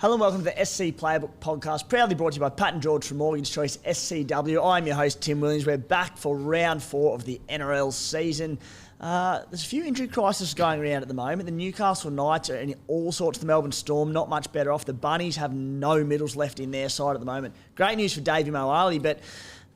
Hello and welcome to the SC Playbook podcast, proudly brought to you by Pat and George from Morgan's Choice SCW. I'm your host, Tim Williams. We're back for round 4 of the NRL season. There's a few injury crises going around at the moment. The Newcastle Knights are in all sorts. The Melbourne Storm, not much better off. The Bunnies have no middles left in their side at the moment. Great news for Davey Moali, but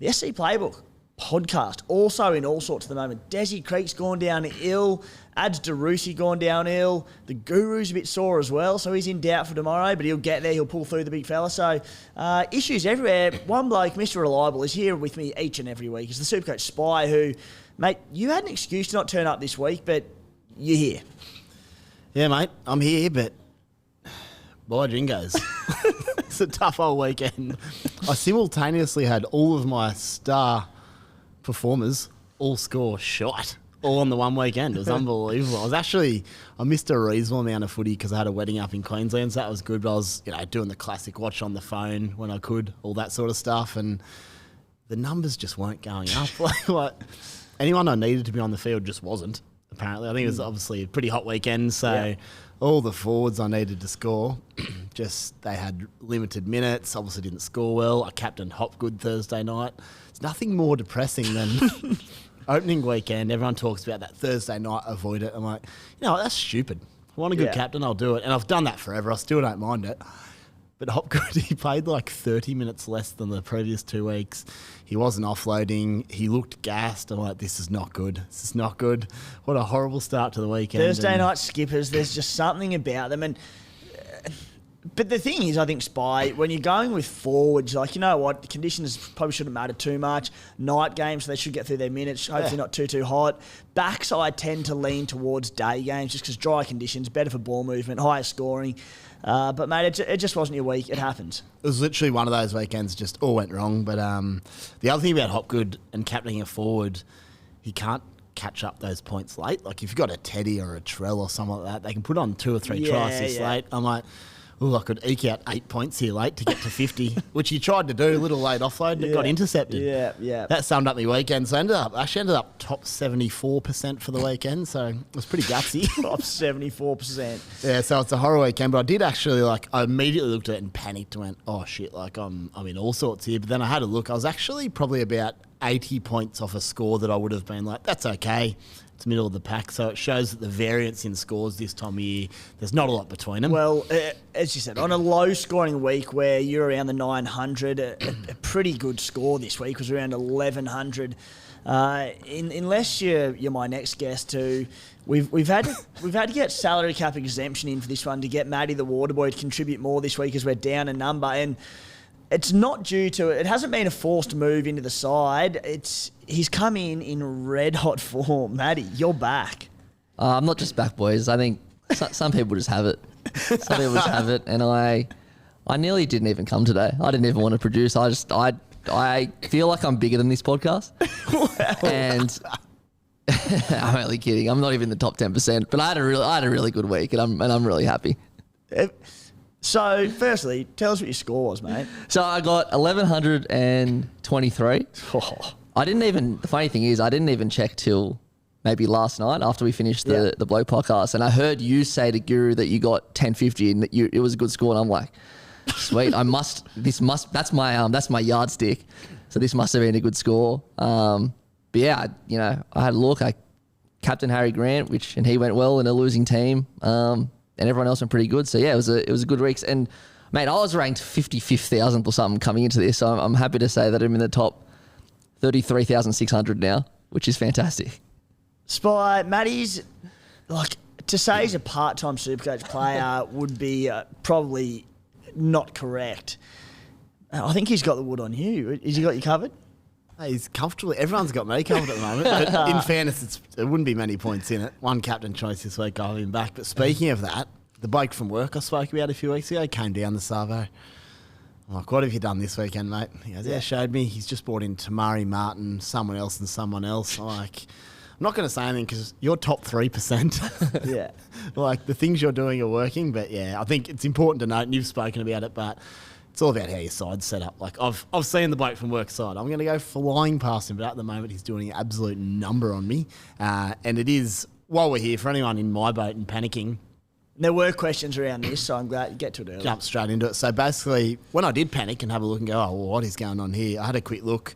the SC Playbook podcast also in all sorts at the moment. Desi Creek's gone down ill. Ads DeRusi gone down ill. The Guru's a bit sore as well, so he's in doubt for tomorrow, but he'll get there. He'll pull through the big fella. So issues everywhere. One bloke, Mr. Reliable, is here with me each and every week. He's the Supercoach Spy who, mate, you had an excuse to not turn up this week, but you're here. Yeah, mate, I'm here, but by Jingos. It's a tough old weekend. I simultaneously had all of my star performers all score shot all on the one weekend. It was unbelievable. I missed a reasonable amount of footy because I had a wedding up in Queensland, so that was good. But I was, doing the classic watch on the phone when I could, all that sort of stuff, and the numbers just weren't going up. like anyone I needed to be on the field just wasn't. Apparently, I think it was obviously a pretty hot weekend, so all the forwards I needed to score, they had limited minutes. Obviously, didn't score well. I captained Hopgood Thursday night. It's nothing more depressing than opening weekend. Everyone talks about that Thursday night, avoid it. I'm like, that's stupid. If I want a good captain, I'll do it. And I've done that forever. I still don't mind it. But Hopgood, he played like 30 minutes less than the previous 2 weeks. He wasn't offloading. He looked gassed. I'm like, this is not good. This is not good. What a horrible start to the weekend. Thursday night skippers, there's just something about them. But the thing is, I think, Spy, when you're going with forwards, like, you know what, the conditions probably shouldn't matter too much. Night games, so they should get through their minutes, hopefully not too hot. Backs, I tend to lean towards day games just because dry conditions, better for ball movement, higher scoring. But, mate, it just wasn't your week. It happens. It was literally one of those weekends just all went wrong. But the other thing about Hopgood and captaining a forward, he can't catch up those points late. Like, if you've got a Teddy or a Trell or something like that, they can put on 2 or 3 tries this late. I'm like, I could eke out 8 points here late to get to 50, which he tried to do, a little late offload, and it got intercepted. Yeah. That summed up my weekend. So I actually ended up top 74% for the weekend, so it was pretty gutsy. Top 74%. Yeah, so it's a horror weekend, but I did actually, I immediately looked at it and panicked and went, oh shit, I'm in all sorts here. But then I had a look. I was actually probably about 80 points off a score that I would have been like, that's okay. It's middle of the pack, so it shows that the variance in scores this time of year, there's not a lot between them. Well, as you said, on a low-scoring week where you're around the 900, a pretty good score this week was around 1100. Unless you're my next guest, too, we've had to get salary cap exemption in for this one to get Matty the Waterboy to contribute more this week as we're down a number, and it's not due to it. It hasn't been a forced move into the side. He's come in red hot form. Matty, you're back. I'm not just back, boys. I think some people just have it. Some people just have it, and I nearly didn't even come today. I didn't even want to produce. I feel like I'm bigger than this podcast, and I'm only kidding. I'm not even in the top 10%. But I had a really good week, and I'm really happy. So, firstly, tell us what your score was, mate. So I got 1123. The funny thing is, I didn't even check till maybe last night after we finished the Bloke podcast, and I heard you say to Guru that you got 1050 and that it was a good score, and I'm like, sweet, that's my yardstick, so this must have been a good score. But yeah, I had a look. I captained Harry Grant, and he went well in a losing team. And everyone else went pretty good. So, yeah, it was a good week. And, mate, I was ranked 55,000th or something coming into this. So I'm happy to say that I'm in the top 33,600 now, which is fantastic. Spy, Matty's, to say he's a part-time Supercoach player would be probably not correct. I think he's got the wood on you. Has he got you covered? He's comfortable. Everyone's got me covered at the moment. But in fairness, there wouldn't be many points in it. One captain choice this week, I'll have him back. But speaking of that, the bloke from work I spoke about a few weeks ago came down the Savo. I'm like, what have you done this weekend, mate? He goes, showed me. He's just brought in Tamari Martin, someone else and someone else. I'm like, I'm not going to say anything because you're top 3%. Yeah. The things you're doing are working. But, yeah, I think it's important to note, and you've spoken about it, but it's all about how your side's set up. I've seen the bloke from work side. I'm going to go flying past him, but at the moment he's doing an absolute number on me. And it is, while we're here, for anyone in my boat and panicking, There were questions around this, so I'm glad you get to it early. Jump straight into it. So basically, when I did panic and have a look and go, oh, well, what is going on here? I had a quick look.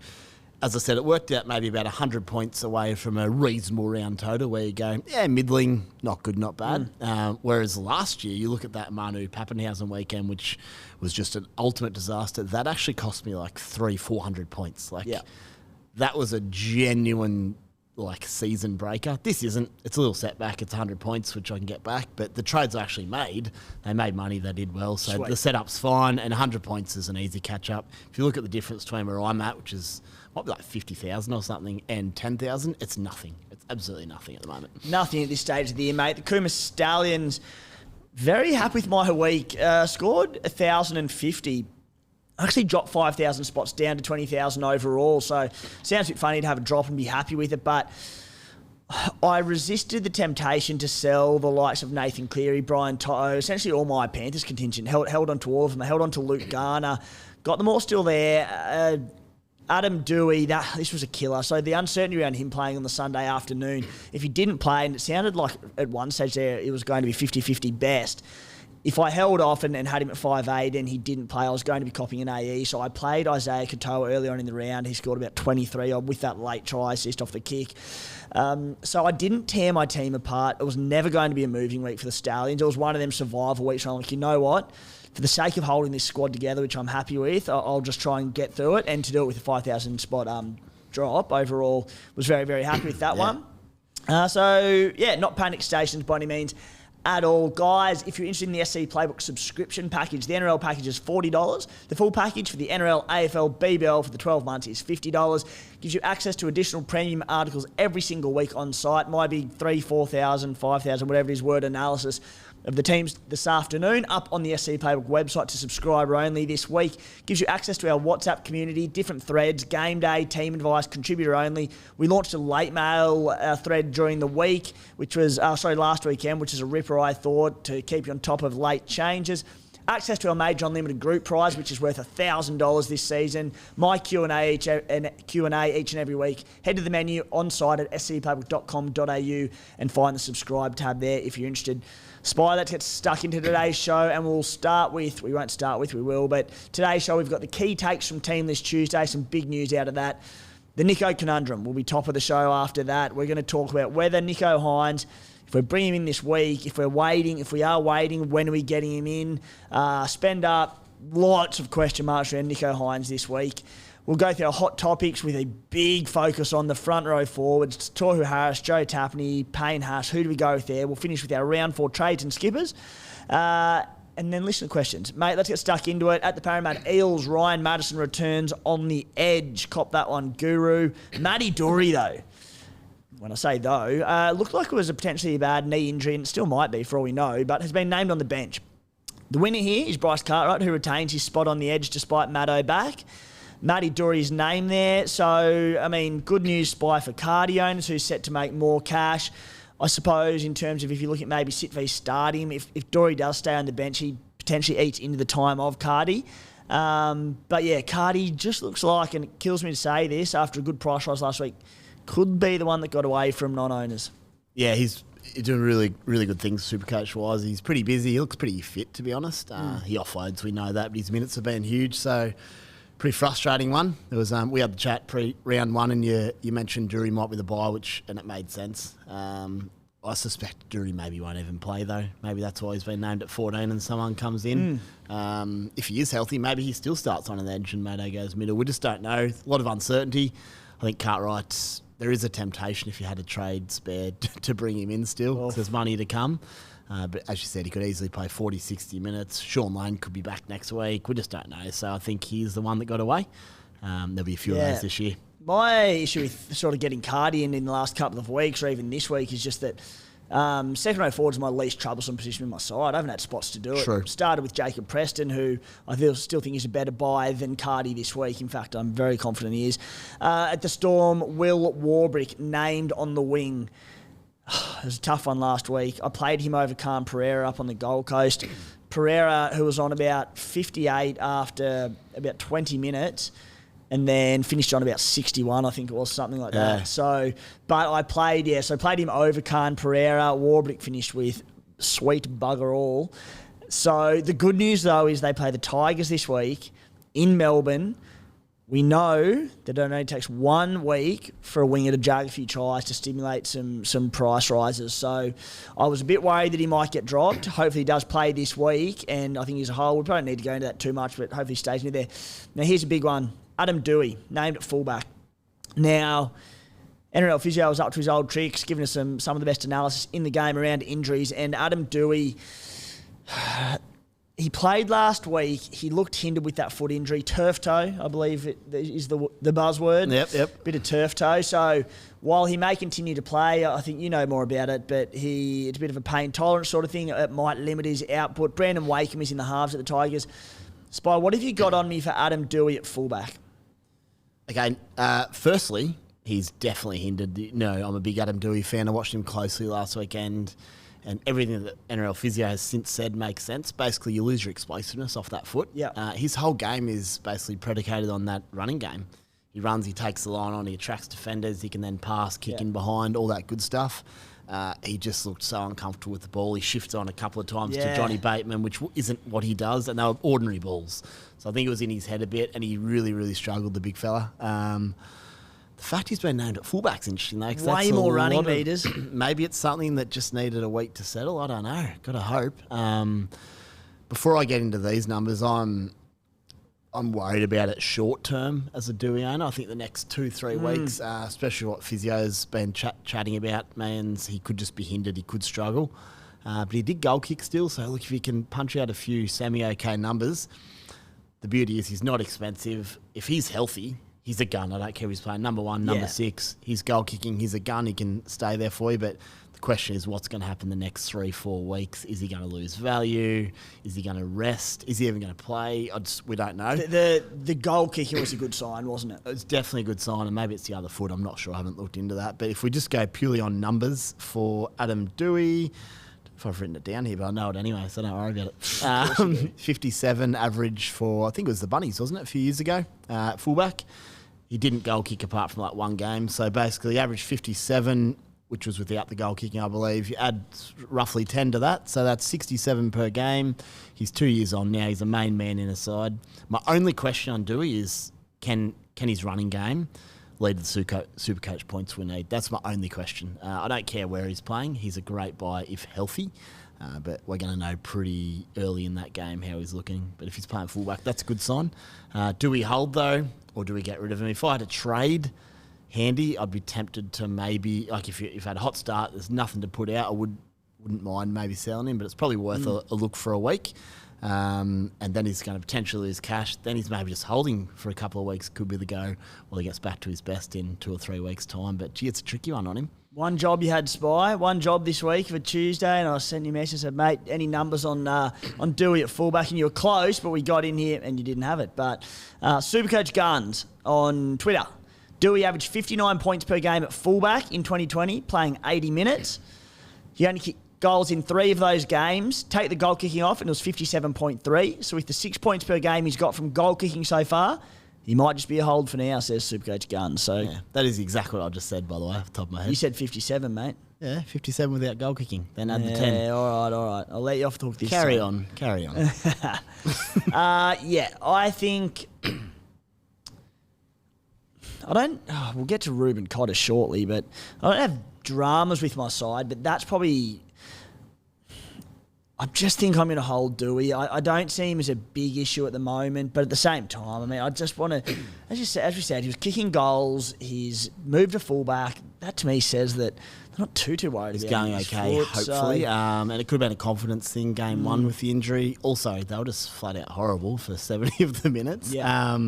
As I said, it worked out maybe about 100 points away from a reasonable round total where you go, yeah, middling, not good, not bad. Whereas last year, you look at that Manu Pappenhausen weekend, which was just an ultimate disaster. That actually cost me like 400 points. That was a genuine season breaker. This isn't. It's a little setback. It's 100 points, which I can get back. But the trades I actually made, they made money. They did well. So Sweet. The setup's fine. And 100 points is an easy catch up. If you look at the difference between where I'm at, which is might be like 50,000 or something, and 10,000, it's nothing. It's absolutely nothing at the moment. Nothing at this stage of the year, mate. The Cooma Stallions, very happy with my week. Scored 1,050. Actually dropped 5,000 spots down to 20,000 overall. So sounds a bit funny to have a drop and be happy with it, but I resisted the temptation to sell the likes of Nathan Cleary, Brian Tohu, essentially all my Panthers contingent. Held on to all of them. I held on to Luke Garner. Got them all still there. Adam Dewey, this was a killer. So the uncertainty around him playing on the Sunday afternoon, if he didn't play, and it sounded like at one stage there it was going to be 50-50 best. If I held off and had him at 5'8" and he didn't play, I was going to be copying an AE. So I played Isaiah Katoa early on in the round. He scored about 23 with that late try assist off the kick. So I didn't tear my team apart. It was never going to be a moving week for the Stallions. It was one of them survival weeks. So I'm like, you know what? For the sake of holding this squad together, which I'm happy with, I'll just try and get through it. And to do it with a 5,000 spot drop overall, was very, very happy with that one. Not panic stations by any means at all. Guys, if you're interested in the SC Playbook subscription package, the NRL package is $40. The full package for the NRL, AFL, BBL for the 12 months is $50. Gives you access to additional premium articles every single week on site. Might be 3,000, 4,000, 5,000, whatever it is, word analysis of the teams this afternoon up on the SC Playbook website to subscriber only this week. Gives you access to our WhatsApp community, different threads, game day, team advice, contributor only. We launched a late mail thread during the week, which was, last weekend, which is a ripper, I thought, to keep you on top of late changes. Access to our Major Unlimited group prize, which is worth $1,000 this season. My Q&A each and every week. Head to the menu on site at scplaybook.com.au and find the subscribe tab there if you're interested. Spy, let's get stuck into today's show, and we will, but today's show we've got the key takes from Team List Tuesday, some big news out of that. The Nicho conundrum will be top of the show after that. We're going to talk about whether Nicho Hynes, if we're bringing him in this week, if we are waiting, when are we getting him in? Spend up lots of question marks around Nicho Hynes this week. We'll go through our hot topics with a big focus on the front row forwards. Tohu Harris, Joe Tapine, Payne Haas. Who do we go with there? We'll finish with our round 4 trades and skippers. And then listen to questions. Mate, let's get stuck into it. At the Parramatta Eels, Ryan Madison returns on the edge. Cop that one, Guru. Matty Dury, though. When I say though, looked like it was a potentially bad knee injury, and it still might be for all we know, but has been named on the bench. The winner here is Bryce Cartwright, who retains his spot on the edge despite Maddo back. Matty Dury's name there. So, good news, Spy, for Carty owners who's set to make more cash. I suppose in terms of if you look at maybe sit v start him, if Dury does stay on the bench, he potentially eats into the time of Carty. Carty just looks like, and it kills me to say this, after a good price rise last week, could be the one that got away from non-owners. Yeah, he's doing really, really good things Supercoach-wise. He's pretty busy. He looks pretty fit, to be honest. He offloads, we know that, but his minutes have been huge, so pretty frustrating one. There was we had the chat pre-round 1, and you mentioned Dury might be the buy, and it made sense. I suspect Dury maybe won't even play, though. Maybe that's why he's been named at 14 and someone comes in. If he is healthy, maybe he still starts on an edge and Maddo goes middle. We just don't know. A lot of uncertainty. I think Cartwright, there is a temptation if you had a trade spared to bring him in still. Oh. There's money to come. But as you said, he could easily play 40, 60 minutes. Sean Lane could be back next week. We just don't know. So I think he's the one that got away. There'll be a few of those this year. My issue with sort of getting Carty in the last couple of weeks or even this week is just that second row forward is my least troublesome position in my side. I haven't had spots to do it. True. Started with Jacob Preston, who I still think is a better buy than Carty this week. In fact, I'm very confident he is. At the Storm, Will Warbrick named on the wing. It was a tough one last week. I played him over Khan Pereira up on the Gold Coast. Pereira, who was on about 58 after about 20 minutes, and then finished on about 61, I think it was, something like that. So, but I played him over Khan Pereira. Warbrick finished with sweet bugger all. So the good news, though, is they play the Tigers this week in Melbourne. We know that it only takes 1 week for a winger to jug a few tries to stimulate some price rises. So I was a bit worried that he might get dropped. Hopefully he does play this week, and I think he's a whole. We probably need to go into that too much, but hopefully he stays near there. Now here's a big one. Adam Doueihi, named at fullback. Now, NRL Physio was up to his old tricks, giving us some of the best analysis in the game around injuries, and Adam Doueihi... He played last week. He looked hindered with that foot injury. Turf toe, I believe is the buzzword. Yep. Bit of turf toe. So while he may continue to play, I think you know more about it, but it's a bit of a pain tolerance sort of thing. It might limit his output. Brandon Wakeham is in the halves at the Tigers. Spy, what have you got on me for Adam Doueihi at fullback? Okay, firstly, he's definitely hindered. No, I'm a big Adam Doueihi fan. I watched him closely last weekend. And everything that NRL Physio has since said makes sense. Basically, you lose your explosiveness off that foot. Yeah. His whole game is basically predicated on that running game. He runs, he takes the line on, he attracts defenders, he can then pass, kick in behind, all that good stuff. He just looked so uncomfortable with the ball. He shifted on a couple of times to Johnny Bateman, which isn't what he does, and they were ordinary balls. So I think it was in his head a bit, and he really, really struggled, the big fella. The fact he's been named at fullback's interesting, though. Way more running meters. Maybe it's something that just needed a week to settle. I don't know. Got to hope. Before I get into these numbers, I'm worried about it short term as a Doueihi owner. I think the next 2-3 weeks, especially what Physio's been chatting about, means he could just be hindered. He could struggle. But he did goal kick still. So, look, if he can punch out a few semi-okay numbers, the beauty is he's not expensive. If he's healthy... He's a gun. I don't care if he's playing number 1, number 6. He's goal kicking. He's a gun. He can stay there for you. But the question is, what's going to happen the next 3-4 weeks? Is he going to lose value? Is he going to rest? Is he even going to play? We don't know. The goal kicking was a good sign, wasn't it? It's definitely a good sign, and maybe it's the other foot. I'm not sure. I haven't looked into that. But if we just go purely on numbers for Adam Doueihi, if I've written it down here, but I know it anyway, so don't worry about it. 57 average for, I think it was the Bunnies, wasn't it, a few years ago, fullback. He didn't goal kick apart from like one game. So basically, averaged 57, which was without the goal kicking, I believe. You add roughly 10 to that, so that's 67 per game. He's 2 years on now. He's a main man in a side. My only question on Doueihi is, can his running game lead to the Supercoach points we need? That's my only question. I don't care where he's playing. He's a great buy if healthy. But we're going to know pretty early in that game how he's looking. But if he's playing fullback, that's a good sign. Do we hold, though, or do we get rid of him? If I had a trade handy, I'd be tempted to maybe, like if you had a hot start, there's nothing to put out, I wouldn't mind maybe selling him, but it's probably worth a look for a week. And then he's going to potentially lose cash. Then he's maybe just holding for a couple of weeks. Could be the go while he gets back to his best in 2 or 3 weeks' time. But, gee, it's a tricky one on him. One job you had, Spy. One job this week for Tuesday, and I sent you a message and said, mate, any numbers on Doueihi at fullback? And you were close, but we got in here and you didn't have it. But Supercoach Guns on Twitter. Doueihi averaged 59 points per game at fullback in 2020, playing 80 minutes. He only kicked goals in 3 of those games. Take the goal kicking off, and it was 57.3. So with the 6 points per game he's got from goal kicking so far, he might just be a hold for now, says Supercoach Guns. So yeah, that is exactly what I just said, by the way, off the top of my head. You said 57, mate. Yeah, 57 without goal kicking. Then add the 10. Yeah, all right. I'll let you off the hook this Carry time. on. Yeah, I think... we'll get to Reuben Cotter shortly, but I don't have dramas with my side, but that's probably... I just think I'm going to hold Doueihi. I don't see him as a big issue at the moment, but at the same time, I mean, I just want to... As we said, he was kicking goals. He's moved to fullback. That, to me, says that they're not too worried He's about him. He's going okay, hopefully. And it could have been a confidence thing, game 1 with the injury. Also, they were just flat out horrible for 70 of the minutes. Yeah.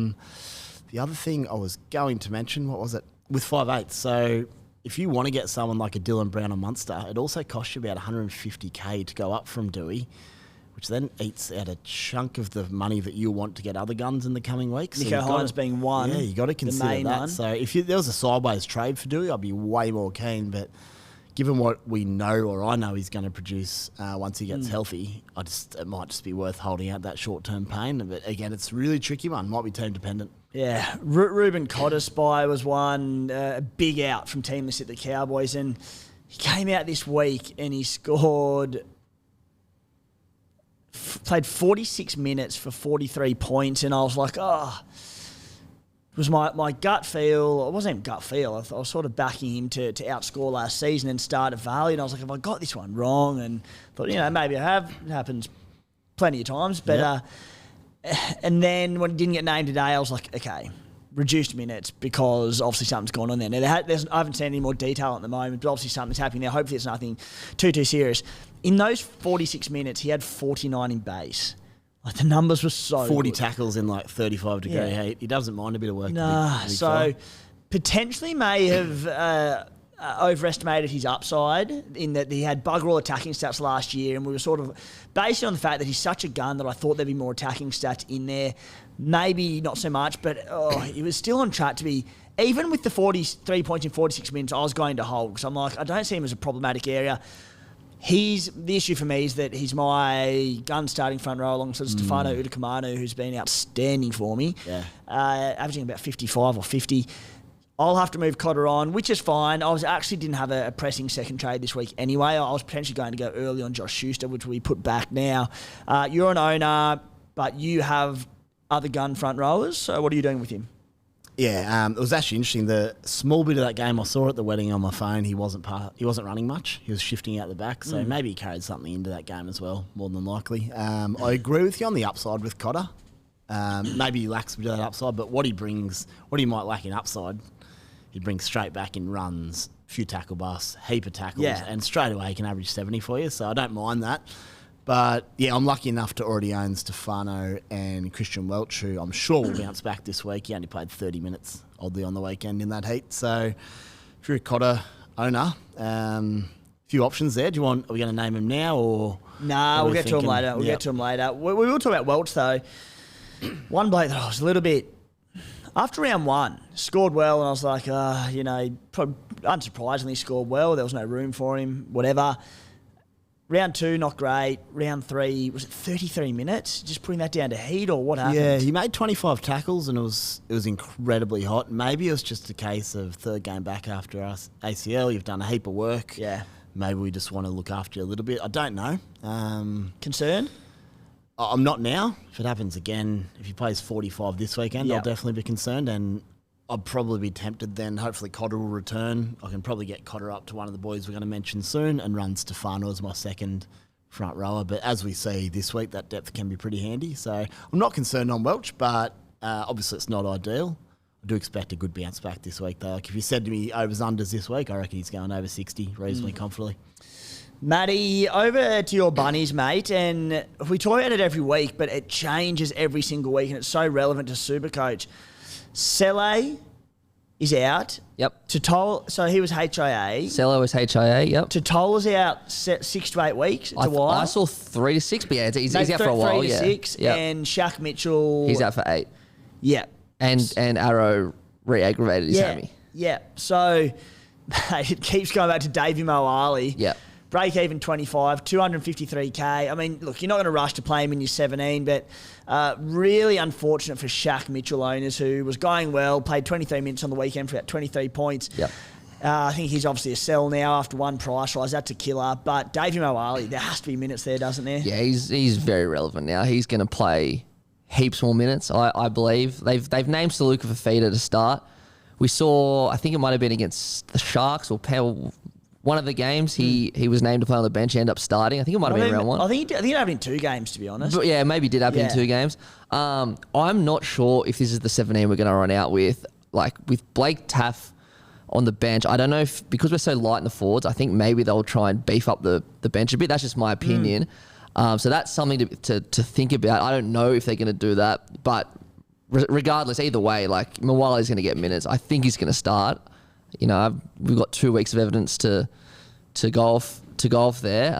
The other thing I was going to mention, what was it? With 5'8". So if you want to get someone like a Dylan Brown or Munster, it also costs you about $150K to go up from Doueihi, which then eats out a chunk of the money that you want to get other guns in the coming weeks. Nicho Hynes being one. Yeah, you got to consider that. One. So if there was a sideways trade for Doueihi, I'd be way more keen. But given what we know, or I know he's going to produce once he gets healthy, it might just be worth holding out that short-term pain. But again, it's a really tricky one. Might be team dependent. Yeah, Reuben Cotter, Spy, was one big out from teamless at the Cowboys, and he came out this week and he scored played 46 minutes for 43 points, and I was like, it was my gut feel. It wasn't even gut feel. I was sort of backing him to outscore last season and start at value. And I was like, have I got this one wrong? And thought, maybe I have. It happens plenty of times. But and then when he didn't get named today, I was like, okay, reduced minutes because obviously something's gone on there. Now, I haven't seen any more detail at the moment, but obviously something's happening there. Hopefully it's nothing too serious. In those 46 minutes, he had 49 in base. Like, the numbers were so 40 good. tackles in like 35-degree heat. He doesn't mind a bit of work. So potentially may have overestimated his upside in that he had bugger all attacking stats last year, and we were sort of based on the fact that he's such a gun that I thought there'd be more attacking stats in there. Maybe not so much, but he was still on track to be, even with the 43 points in 46 minutes, I was going to hold because I'm like, I don't see him as a problematic area. The issue for me is that he's my gun starting front row alongside Stefano Udakamanu, who's been outstanding for me, averaging about 55 or 50. I'll have to move Cotter on, which is fine. I didn't have a pressing second trade this week anyway. I was potentially going to go early on Josh Schuster, which we put back now. You're an owner, but you have other gun front rowers. So what are you doing with him? Yeah, it was actually interesting. The small bit of that game I saw at the wedding on my phone, he wasn't running much. He was shifting out the back, so maybe he carried something into that game as well, more than likely. I agree with you on the upside with Cotter. Maybe he lacks a bit of that upside, but what he might lack in upside, he brings straight back in runs, few tackle busts, heap of tackles, and straight away he can average 70 for you, so I don't mind that. But, yeah, I'm lucky enough to already own Stefano and Christian Welch, who I'm sure will bounce back this week. He only played 30 minutes, oddly, on the weekend in that heat. So, if you're a Cotter owner, few options there. Are we going to name him now? Or Nah, we'll get to him later. We'll get to him later. We will talk about Welch, though. One bloke that I was a little bit... After round one, scored well, and I was like, probably unsurprisingly scored well. There was no room for him, whatever. Round two, not great. Round three, was it 33 minutes? Just putting that down to heat, or what happened? Yeah, he made 25 tackles, and it was incredibly hot. Maybe it was just a case of third game back after us ACL. You've done a heap of work. Yeah. Maybe we just want to look after you a little bit. I don't know. Concern? I'm not now. If it happens again, if he plays 45 this weekend, I'll definitely be concerned, and I'd probably be tempted then. Hopefully Cotter will return. I can probably get Cotter up to one of the boys we're going to mention soon and run Stefano as my second front rower. But as we see this week, that depth can be pretty handy. So I'm not concerned on Welch, but obviously it's not ideal. I do expect a good bounce back this week, though. Like if you said to me overs unders this week, I reckon he's going over 60 reasonably comfortably. Matty, over to your bunnies, mate. And we talk about it every week, but it changes every single week, and it's so relevant to Supercoach. Sele is out. Yep. So he was HIA. Sele was HIA, yep. Totola's out 6 to 8 weeks. It's a while. I saw 3 to 6, but yeah, he's out for a while. 3 to 6. Yep. And Shaq Mitchell. He's out for 8. Yeah. And Arrow re-aggravated his hammy. Yeah. So it keeps going back to Davey Moali. Yeah. Break even 25, 253K. I mean, look, you're not going to rush to play him in your 17, but really unfortunate for Shaq Mitchell owners, who was going well, played 23 minutes on the weekend for about 23 points. Yep. I think he's obviously a sell now after one price rise. That's a killer. But Davey Moali, there has to be minutes there, doesn't there? Yeah, he's very relevant now. He's going to play heaps more minutes, I believe. They've named Saluka Fafita to start. We saw, I think it might have been against the Sharks or one of the games, he was named to play on the bench. He ended up starting. I think it might have been round one. I think it happened in 2 games, to be honest. But yeah, maybe it did happen in 2 games. I'm not sure if this is the 17 we're going to run out with. Like, with Blake Taff on the bench, I don't know if, because we're so light in the forwards, I think maybe they'll try and beef up the bench a bit. That's just my opinion. So that's something to think about. I don't know if they're going to do that. But regardless, either way, like, Moali's going to get minutes. I think he's going to start. You know, we've got 2 weeks of evidence to go off there.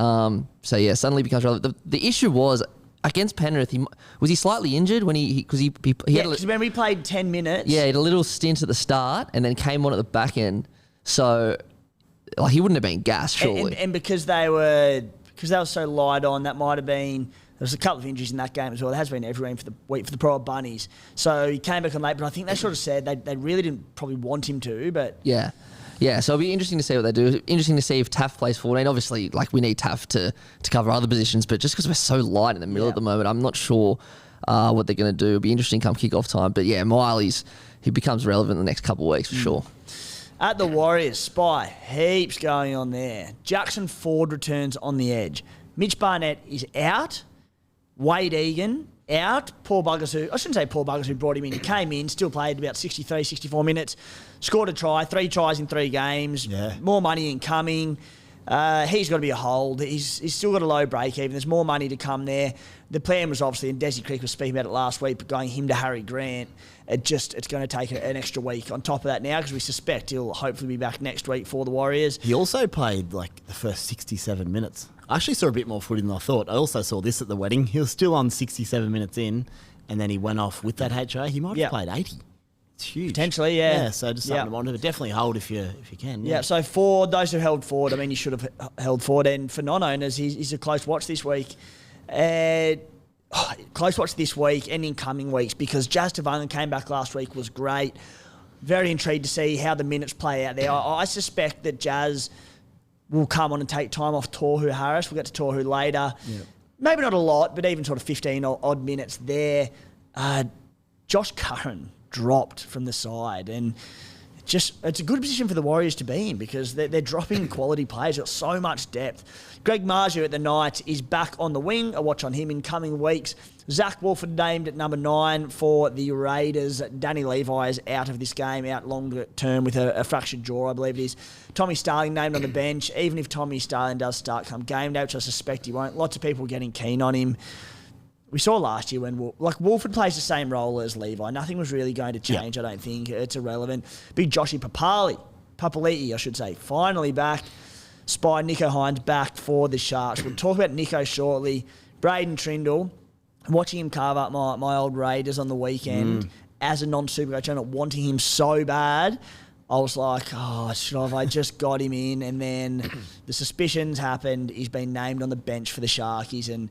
So yeah, suddenly becomes relevant. The issue was against Penrith. Was he slightly injured when he remember he played 10 minutes. Yeah, he had a little stint at the start and then came on at the back end. So like he wouldn't have been gassed, surely. And because they were so light on, that might have been. There was a couple of injuries in that game as well. There has been everywhere for the week for the Pro Bunnies. So he came back on late, but I think they sort of said they really didn't probably want him to. But yeah, Yeah, so it'll be interesting to see what they do. Interesting to see if Taff plays 14. Obviously, like we need Taff to cover other positions, but just because we're so light in the middle at the moment, I'm not sure what they're going to do. It'll be interesting come kick-off time. But yeah, he becomes relevant in the next couple of weeks for sure. At the Warriors, Spy, heaps going on there. Jackson Ford returns on the edge. Mitch Barnett is out. Wade Egan out. Paul Buggers, I shouldn't say Paul Buggers who brought him in. He came in, still played about 63, 64 minutes. Scored a try, 3 tries in 3 games. Yeah. More money incoming. He's got to be a hold. He's still got a low break even. There's more money to come there. The plan was obviously, and Desi Creek was speaking about it last week, but going him to Harry Grant, it's going to take an extra week on top of that now because we suspect he'll hopefully be back next week for the Warriors. He also played like the first 67 minutes. I actually saw a bit more footy than I thought. I also saw this at the wedding. He was still on 67 minutes in, and then he went off with that HA. He might have played 80. It's huge. Potentially, yeah. Yeah, so just something to monitor. Definitely hold if you can. Yeah, so for those who held forward, I mean, you should have held forward. And for non-owners, he's a close watch this week. Close watch this week and in coming weeks because Jazz Tavanga came back last week, was great. Very intrigued to see how the minutes play out there. I suspect that Jazz will come on and take time off Tohu Harris. We'll get to Tohu later. Yeah. Maybe not a lot, but even sort of 15 odd minutes there. Josh Curran dropped from the side and it's a good position for the Warriors to be in because they're dropping quality players. Got so much depth. Greg Marju at the Knights is back on the wing. A watch on him in coming weeks. Zach Wolford named at number 9 for the Raiders. Danny Levi is out of this game, out longer term with a fractured jaw, I believe it is. Tommy Starling named on the bench. Even if Tommy Starling does start come game day, which I suspect he won't, lots of people getting keen on him. We saw last year when Wolford plays the same role as Levi. Nothing was really going to change, I don't think. It's irrelevant. Big Joshy Papali'i, I should say, finally back. Spy Nicho Hynes back for the Sharks. We'll talk about Nicho shortly. Braden Trindle, watching him carve up my old Raiders on the weekend as a non-Supercoach owner, wanting him so bad. I was like, should I just got him in? And then the suspicions happened. He's been named on the bench for the Sharkies and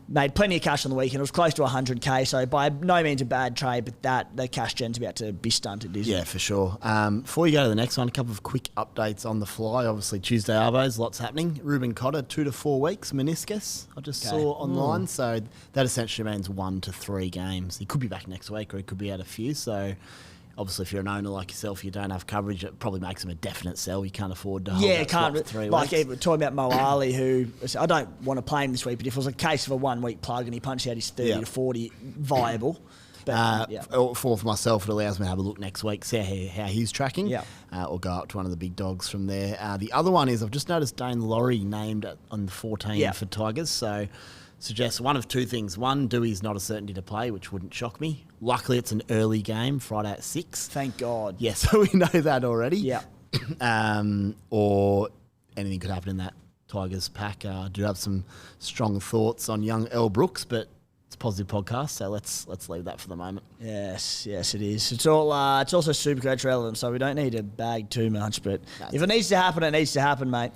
made plenty of cash on the weekend. It was close to 100k, so by no means a bad trade, but the cash gen's about to be stunted, isn't it? Yeah, for sure. Before you go to the next one, a couple of quick updates on the fly. Obviously, Tuesday Arbos, lots happening. Reuben Cotter, 2 to 4 weeks, meniscus, I just saw online. So that essentially means 1 to 3 games. He could be back next week or he could be out a few, so obviously, if you're an owner like yourself, you don't have coverage. It probably makes him a definite sell. You can't afford to hold that slot for 3 like weeks. Even talking about Mo Ali, who I don't want to play him this week, but if it was a case of a 1 week plug and he punched out his 30 to 40, viable. But, for myself, it allows me to have a look next week, see how he's tracking, or go up to one of the big dogs from there. The other one is I've just noticed Dane Laurie named on the 14 for Tigers, so suggests one of 2 things. One, Dewey's not a certainty to play, which wouldn't shock me. Luckily, it's an early game, Friday at 6. Thank God. Yeah, so we know that already. Yeah. Or anything could happen in that Tigers pack. I do have some strong thoughts on young Elle Brooks, but it's a positive podcast, so let's leave that for the moment. Yes, it is. It's all. It's also Supercoach relevant, so we don't need to bag too much. But if it needs to happen, it needs to happen, mate.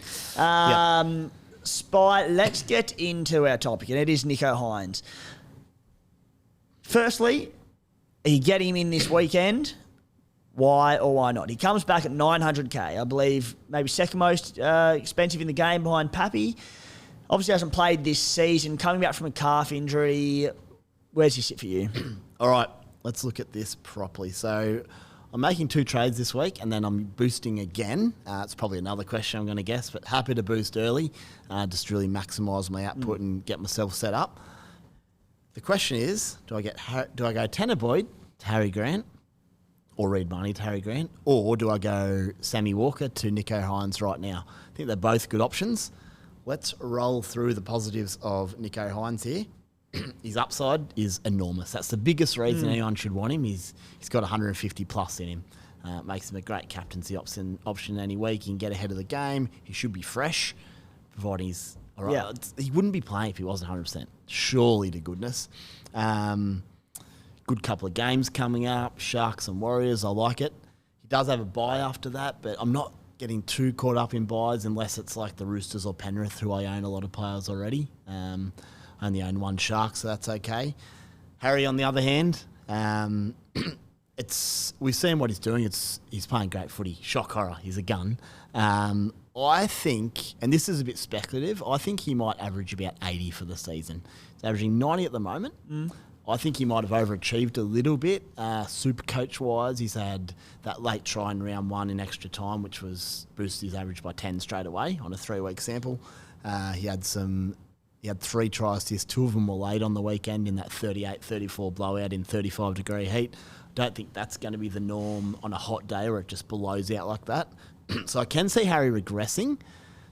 Spy, let's get into our topic, and it is Nicho Hynes. Firstly, you get him in this weekend. Why or why not? He comes back at 900k, I believe, maybe second most expensive in the game behind Pappy. Obviously hasn't played this season, coming back from a calf injury. Where's he sit for you? All right, let's look at this properly. So I'm making 2 trades this week, and then I'm boosting again. It's probably another question I'm going to guess, but happy to boost early, just to really maximise my output and get myself set up. The question is, do I go Tanner Boyd to Harry Grant, or Reid Marnie to Harry Grant, or do I go Sammy Walker to Nicho Hynes right now? I think they're both good options. Let's roll through the positives of Nicho Hynes here. His upside is enormous. That's the biggest reason anyone should want him. He's got 150 plus in him. Makes him a great captaincy option any week. He can get ahead of the game. He should be fresh, providing he's all right. Yeah. He wouldn't be playing if he wasn't 100%. Surely to goodness. Good couple of games coming up. Sharks and Warriors. I like it. He does have a bye after that, but I'm not getting too caught up in buys unless it's like the Roosters or Penrith, who I own a lot of players already. I only own 1 Shark, so that's okay. Harry, on the other hand, we've seen what he's doing. He's playing great footy. Shock horror. He's a gun. I think, and this is a bit speculative, I think he might average about 80 for the season. He's averaging 90 at the moment. I think he might have overachieved a little bit. Supercoach wise, he's had that late try in round 1 in extra time, which was boosted his average by 10 straight away on a 3-week sample. He had 3 try assists. 2 of them were late on the weekend in that 38-34 blowout in 35-degree heat. Don't think that's going to be the norm on a hot day where it just blows out like that. So I can see Harry regressing.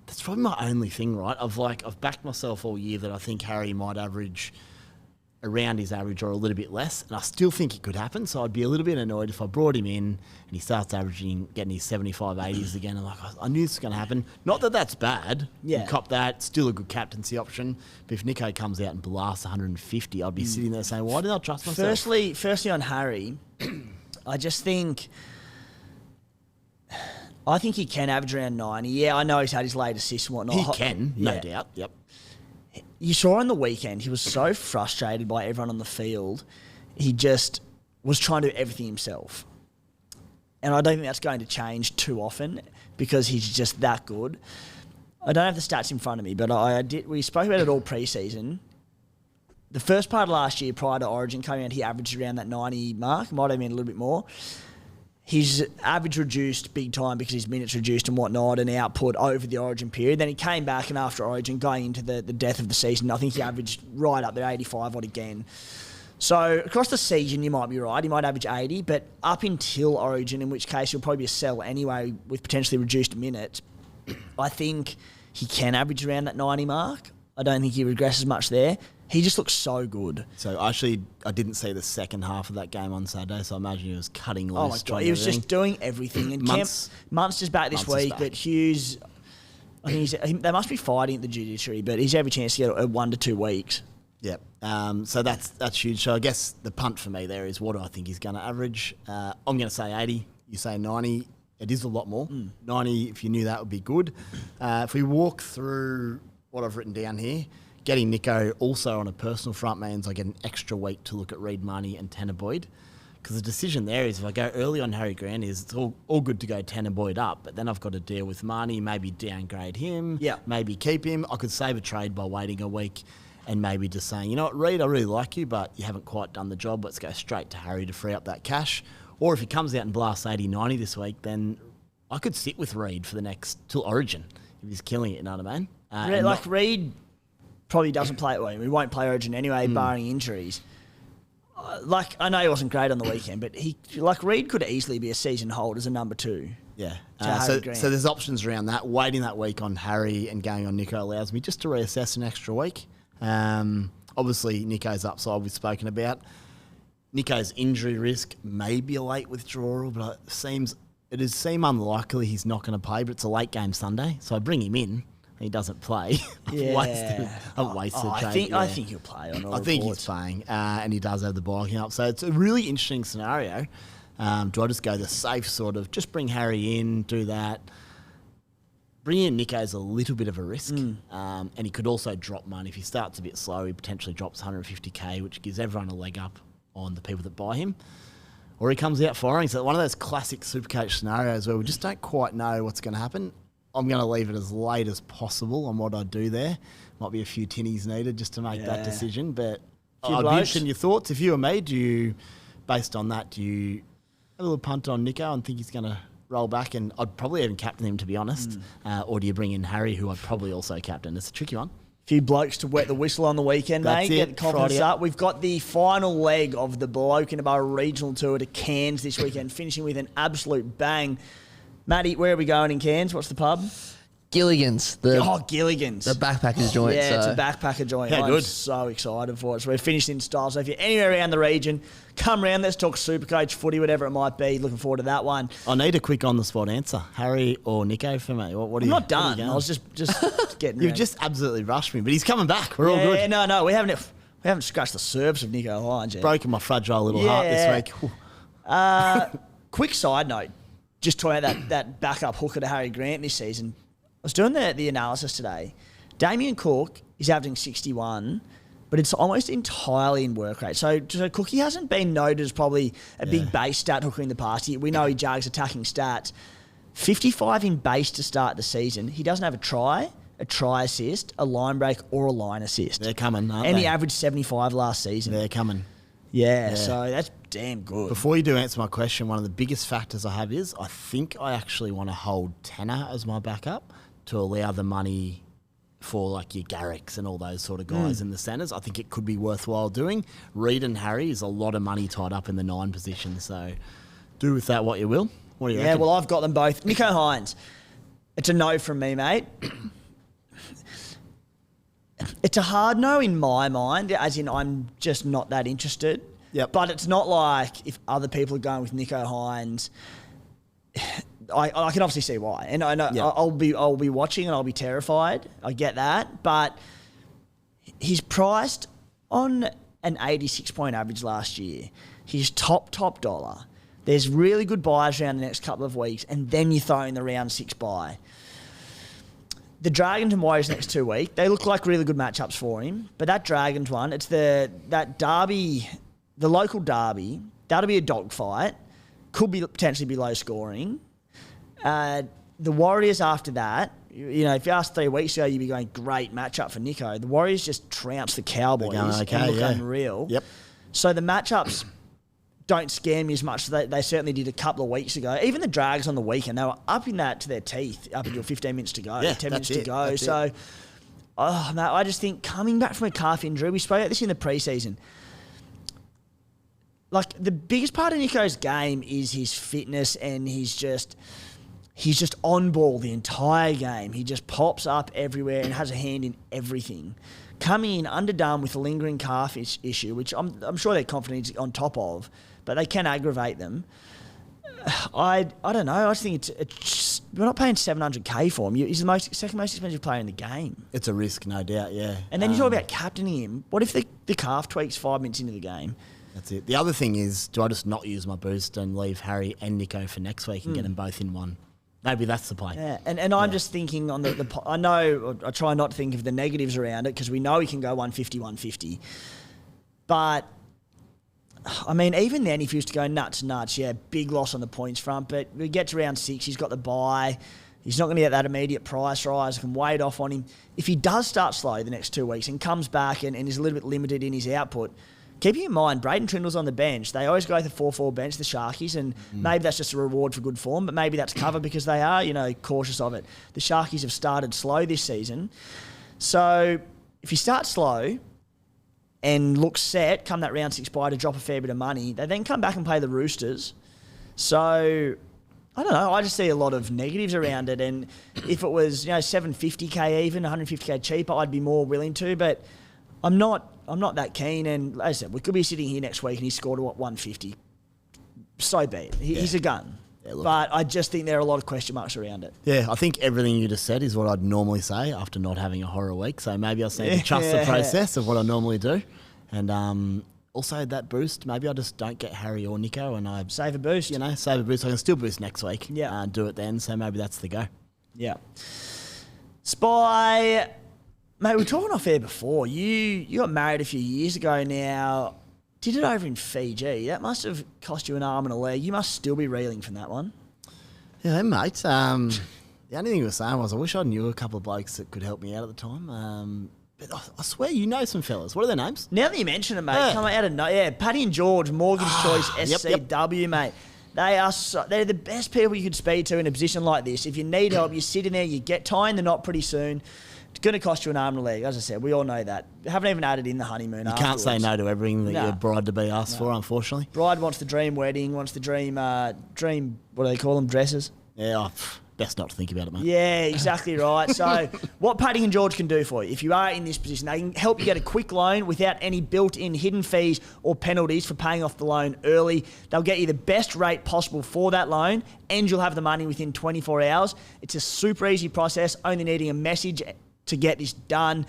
That's probably my only thing, right? I've backed myself all year that I think Harry might average around his average or a little bit less, and I still think it could happen. So I'd be a little bit annoyed if I brought him in and he starts getting his 75, 80s again. I'm like, I knew this was going to happen. Not that that's bad. Yeah. You cop that. Still a good captaincy option. But if Nicho comes out and blasts 150, I'd be sitting there saying, why did I trust myself? Firstly on Harry, I just think... I think he can average around 90. Yeah, I know he's had his late assists and whatnot. He can, no doubt. Yep. You saw on the weekend, he was so frustrated by everyone on the field. He just was trying to do everything himself. And I don't think that's going to change too often because he's just that good. I don't have the stats in front of me, but we spoke about it all pre-season. The first part of last year, prior to Origin coming out, he averaged around that 90 mark. Might have been a little bit more. His average reduced big time because his minutes reduced and whatnot and output over the Origin period. Then he came back and after Origin, going into the death of the season, I think he averaged right up there, 85 odd again. So across the season, you might be right. He might average 80, but up until Origin, in which case he'll probably be a sell anyway with potentially reduced minutes, I think he can average around that 90 mark. I don't think he regresses much there. He just looks so good. So actually, I didn't see the second half of that game on Saturday, so I imagine he was cutting loose. Oh my God, he was just doing everything. And Munster's back this week, but Hughes, I think they must be fighting at the judiciary, but he's every chance to get a 1 to 2 weeks. Yep. So that's huge. So I guess the punt for me there is what do I think he's going to average? I'm going to say 80. You say 90. It is a lot more. 90, if you knew that, would be good. If we walk through what I've written down here, getting Nicho also on a personal front means I get an extra week to look at Reid Marnie and Tanner Boyd. Because the decision there is if I go early on Harry Grant, it's all good to go Tanner Boyd up, but then I've got to deal with Marnie, maybe downgrade him, maybe keep him. I could save a trade by waiting a week and maybe just saying, you know what, Reid, I really like you, but you haven't quite done the job. Let's go straight to Harry to free up that cash. Or if he comes out and blasts 80, 90 this week, then I could sit with Reid for the next, till Origin, if he's killing it, you know what I mean? Reid probably doesn't play it well. He won't play Origin anyway, barring injuries. I know he wasn't great on the weekend, but Reid could easily be a season hold as a number 2. Yeah. So there's options around that. Waiting that week on Harry and going on Nicho allows me just to reassess an extra week. Obviously, Nicho's upside we've spoken about. Nicho's injury risk may be a late withdrawal, but it does seem unlikely he's not going to play, but it's a late game Sunday, so I bring him in. He doesn't play. I've wasted a trade. I think he'll play on all think he's playing, and he does have the bowling up. So it's a really interesting scenario. Do I just go the safe sort of, just bring Harry in, do that? Bringing in Nicho's a little bit of a risk, and he could also drop money. If he starts a bit slow, he potentially drops 150k, which gives everyone a leg up on the people that buy him. Or he comes out firing. So one of those classic Supercoach scenarios where we just don't quite know what's going to happen. I'm going to leave it as late as possible on what I do there. Might be a few tinnies needed just to make that decision, but I'd be interested in your thoughts. If you were me, based on that, do you have a little punt on Nicho and think he's going to roll back? And I'd probably even captain him, to be honest. Or do you bring in Harry, who I'd probably also captain? It's a tricky one. Few blokes to wet the whistle on the weekend, mate. Get the confidence up. We've got the final leg of the Bloke in a Bar Regional Tour to Cairns this weekend, finishing with an absolute bang. Matty, where are we going in Cairns? What's the pub? Gilligan's. Gilligan's. The backpackers joint. Yeah, it's a backpacker joint. I'm so excited for it. So we're finished in style. So if you're anywhere around the region, come round. Let's talk Supercoach, footy, whatever it might be. Looking forward to that one. I need a quick on-the-spot answer. Harry or Nicho for me? What are I'm you, not done. I was just getting You've just absolutely rushed me, but he's coming back. We're all good. Yeah, no. We haven't scratched the surface of Nicho Hynes yet. Broken my fragile little heart this week. Quick side note. Just talking about that backup hooker to Harry Grant this season. I was doing the analysis today. Damien Cook is averaging 61, but but it's almost entirely in work rate. So Cookie hasn't been noted as probably a big base stat hooker in the past. We know he jags attacking stats. 55 in base to start the season. He doesn't have a try assist, a line break, or a line assist. They're coming, aren't and they? He averaged 75 last season. They're coming. Yeah, so that's damn good. Before you do answer my question, one of the biggest factors I have is I think I actually want to hold Tanner as my backup to allow the money for like your Garricks and all those sort of guys in the centres. I think it could be worthwhile doing. Reed and Harry is a lot of money tied up in the 9 position, so do with that what you will. What do you reckon? Well, I've got them both. Nicho Hynes, it's a no from me, mate. It's a hard no in my mind, as in I'm just not that interested. Yep. But it's not like if other people are going with Nicho Hynes, I can obviously see why. And I know I'll be watching and I'll be terrified. I get that. But he's priced on an 86-point average last year. He's top dollar. There's really good buys around the next couple of weeks, and then you throw in the round 6 buy. The Dragons and Warriors next 2 weeks, they look like really good matchups for him. But that Dragons one, it's that derby, the local derby, that'll be a dogfight. Could be potentially be low scoring. The Warriors after that, if you asked 3 weeks ago, you'd be going, great matchup for Nicho. The Warriors just trounced the Cowboys and look unreal. Yep. So the matchups don't scare me as much as they certainly did a couple of weeks ago. Even the Drags on the weekend, they were up in that to their teeth up until 15 minutes to go, 10 minutes to go. That's so, mate, I just think coming back from a calf injury, we spoke about this in the preseason, like the biggest part of Nicho's game is his fitness, and he's just on ball the entire game. He just pops up everywhere and has a hand in everything. Coming in underdone with a lingering calf issue, which I'm sure they're confident he's on top of, but they can aggravate them. I don't know. I just think it's we're not paying $700K for him. He's the second most expensive player in the game. It's a risk, no doubt, yeah. And then you talk about captaining him. What if the calf tweaks 5 minutes into the game? That's it. The other thing is, do I just not use my boost and leave Harry and Nicho for next week and get them both in one? Maybe that's the play. Yeah, and I'm just thinking on I know I try not to think of the negatives around it because we know he can go 150. But, I mean, even then, if he was to go nuts, big loss on the points front. But we get to round 6, he's got the bye. He's not going to get that immediate price rise. I can wait off on him. If he does start slow the next 2 weeks and comes back and is a little bit limited in his output, keep in mind, Braden Trindle's on the bench. They always go with the 4-4 bench, the Sharkies, and maybe that's just a reward for good form, but maybe that's cover because they are, cautious of it. The Sharkies have started slow this season. So if you start slow and look set, come that round 6 bye to drop a fair bit of money, they then come back and play the Roosters. So I don't know. I just see a lot of negatives around it. And if it was, $750K even, $150K cheaper, I'd be more willing to, but I'm not that keen, and as I said, we could be sitting here next week and he scored 150. So be it. He's a gun. Yeah, but I just think there are a lot of question marks around it. Yeah, I think everything you just said is what I'd normally say after not having a horror week. So maybe I'll need to trust the process of what I normally do. And also that boost, maybe I just don't get Harry or Nicho and I save a boost. Save a boost. I can still boost next week. Yeah. Do it then. So maybe that's the go. Yeah. Spy... Mate, we were talking off air before. You got married a few years ago now. Did it over in Fiji. That must have cost you an arm and a leg. You must still be reeling from that one. Yeah, mate. The only thing you were saying was I wish I knew a couple of blokes that could help me out at the time. But I swear you know some fellas. What are their names? Now that you mention it, mate, come out of Paddy and George, Morgan's Choice, SCW, mate. They're the best people you could speak to in a position like this. If you need help, you sit in there, you get tying the knot pretty soon. It's going to cost you an arm and a leg. As I said, we all know that. They haven't even added in the honeymoon. You can't say no to everything that your bride to be asked for, unfortunately. Bride wants the dream wedding, wants the dream, what do they call them, dresses? Yeah, best not to think about it, mate. Yeah, exactly right. So what Paddy and George can do for you, if you are in this position, they can help you get a quick loan without any built-in hidden fees or penalties for paying off the loan early. They'll get you the best rate possible for that loan, and you'll have the money within 24 hours. It's a super easy process, only needing a message to get this done.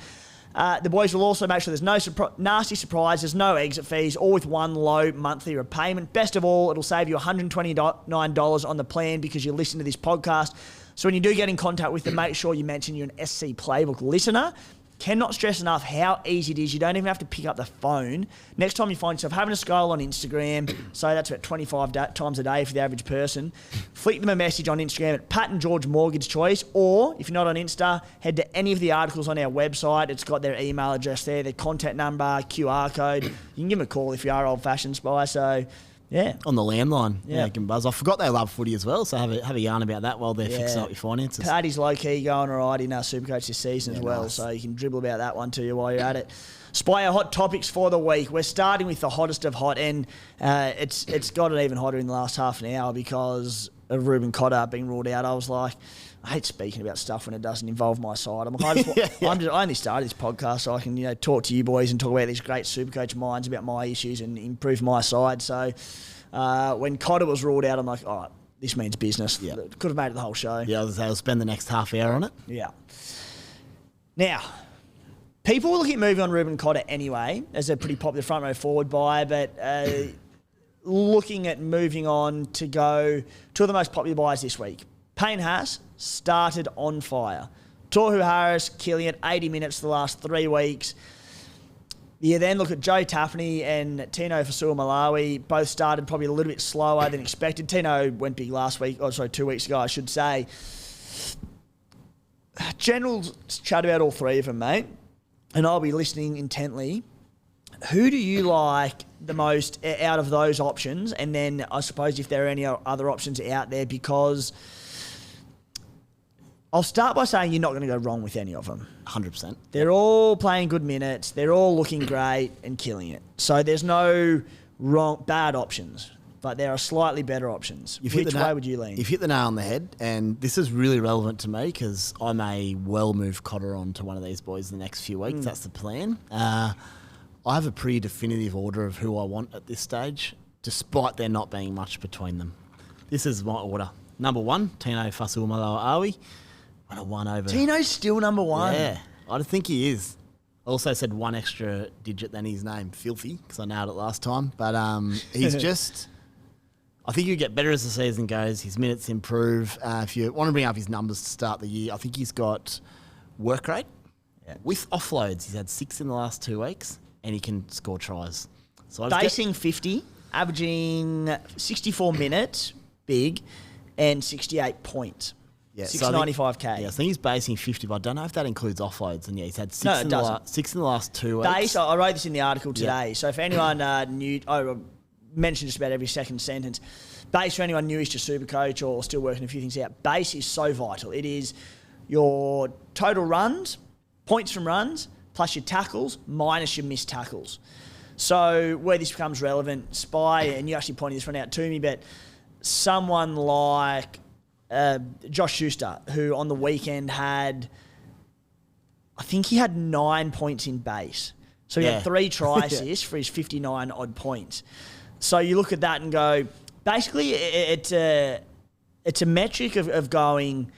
The boys will also make sure there's no nasty surprises, no exit fees, all with one low monthly repayment. Best of all, it'll save you $129 on the plan because you listen to this podcast. So when you do get in contact with them, make sure you mention you're an SC Playbook listener. cannot stress enough how easy it is. You don't even have to pick up the phone. Next time you find yourself having a scroll on Instagram, so that's about 25 times a day for the average person, flick them a message on Instagram at Pat and George Mortgage Choice, or if you're not on Insta, head to any of the articles on our website. It's got their email address there, their contact number, QR code. You can give them a call if you are old-fashioned, Spy. So, yeah. On the landline. Yeah. You can buzz. I forgot they love footy as well, so have a yarn about that while they're fixing up your finances. Paddy's low-key going all right in our Supercoach this season as well, nice. so you can dribble about that one to you while you're at it. Spy, our hot topics for the week. We're starting with the hottest of hot, and it's gotten even hotter in the last half an hour because of Reuben Cotter being ruled out. I was like, I hate speaking about stuff when it doesn't involve my side. I only started this podcast so I can talk to you boys and talk about these great Supercoach minds about my issues and improve my side. So when Cotter was ruled out, I'm like, all right, this means business. Yeah. Could have made it the whole show. Yeah, I'll spend the next half hour on it. Yeah. Now, people were looking at moving on Reuben Cotter anyway, as a pretty popular front row forward buy, but looking at moving on to go two of the most popular buys this week. Payne Haas started on fire. Tohu Harris killing it 80 minutes the last 3 weeks. You then look at Joe Tapine and Tino Malawi. Both started probably a little bit slower than expected. Tino went big last week, 2 weeks ago, I should say. General chat about all three of them, mate, and I'll be listening intently. Who do you like the most out of those options? And then I suppose if there are any other options out there, because I'll start by saying you're not going to go wrong with any of them. 100%. They're all playing good minutes. They're all looking great and killing it. So there's no bad options, but there are slightly better options. Which way would you lean? You've hit the nail on the head, and this is really relevant to me because I may well move Cotter on to one of these boys in the next few weeks. That's the plan. I have a pretty definitive order of who I want at this stage, despite there not being much between them. This is my order. Number 1, Tino Fasuamaloawi. Went a 1 over. Tino's still number 1. Yeah, I think he is. I also said 1 extra digit than his name, Filthy, because I nailed it last time. But he's just... I think he'll get better as the season goes. His minutes improve. If you want to bring up his numbers to start the year, I think he's got work rate. Yeah. With offloads, he's had 6 in the last 2 weeks, and he can score tries. So basing 50, averaging 64 minutes, big, and 68 points. Yeah, 695k. Yeah, I think he's basing 50, but I don't know if that includes offloads. And yeah, he's had 6 in the last 2 weeks. I wrote this in the article today. Yeah. So if anyone new, I mentioned just about every second sentence. Base for anyone newish to Supercoach or still working a few things out. Base is so vital. It is your total runs, points from runs, plus your tackles, minus your missed tackles. So where this becomes relevant, Spy, and you actually pointed this one out to me, but someone like Josh Schuster, who on the weekend had, I think he had 9 points in base. So he had 3 try assists for his 59 odd points. So you look at that and go, basically it's a metric of going,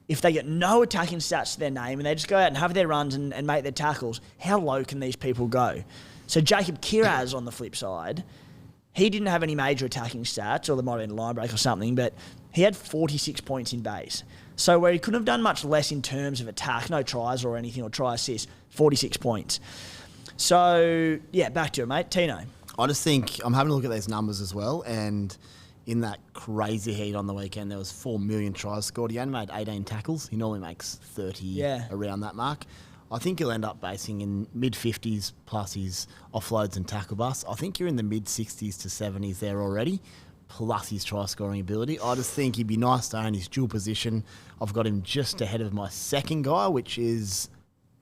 if they get no attacking stats to their name and they just go out and have their runs and make their tackles, how low can these people go? So Jacob Kiraz on the flip side, he didn't have any major attacking stats, or there might have been a line break or something, but he had 46 points in base. So where he couldn't have done much less in terms of attack, no tries or anything, or try assists, 46 points. So, yeah, back to it, mate. Tino. I just think I'm having a look at these numbers as well, and in that crazy heat on the weekend, there was 4 million tries scored. He only made 18 tackles. He normally makes 30 around that mark. I think he'll end up basing in mid-50s plus his offloads and tackle busts. I think you're in the mid-60s to 70s there already, plus his try-scoring ability. I just think he'd be nice to own his dual position. I've got him just ahead of my second guy, which is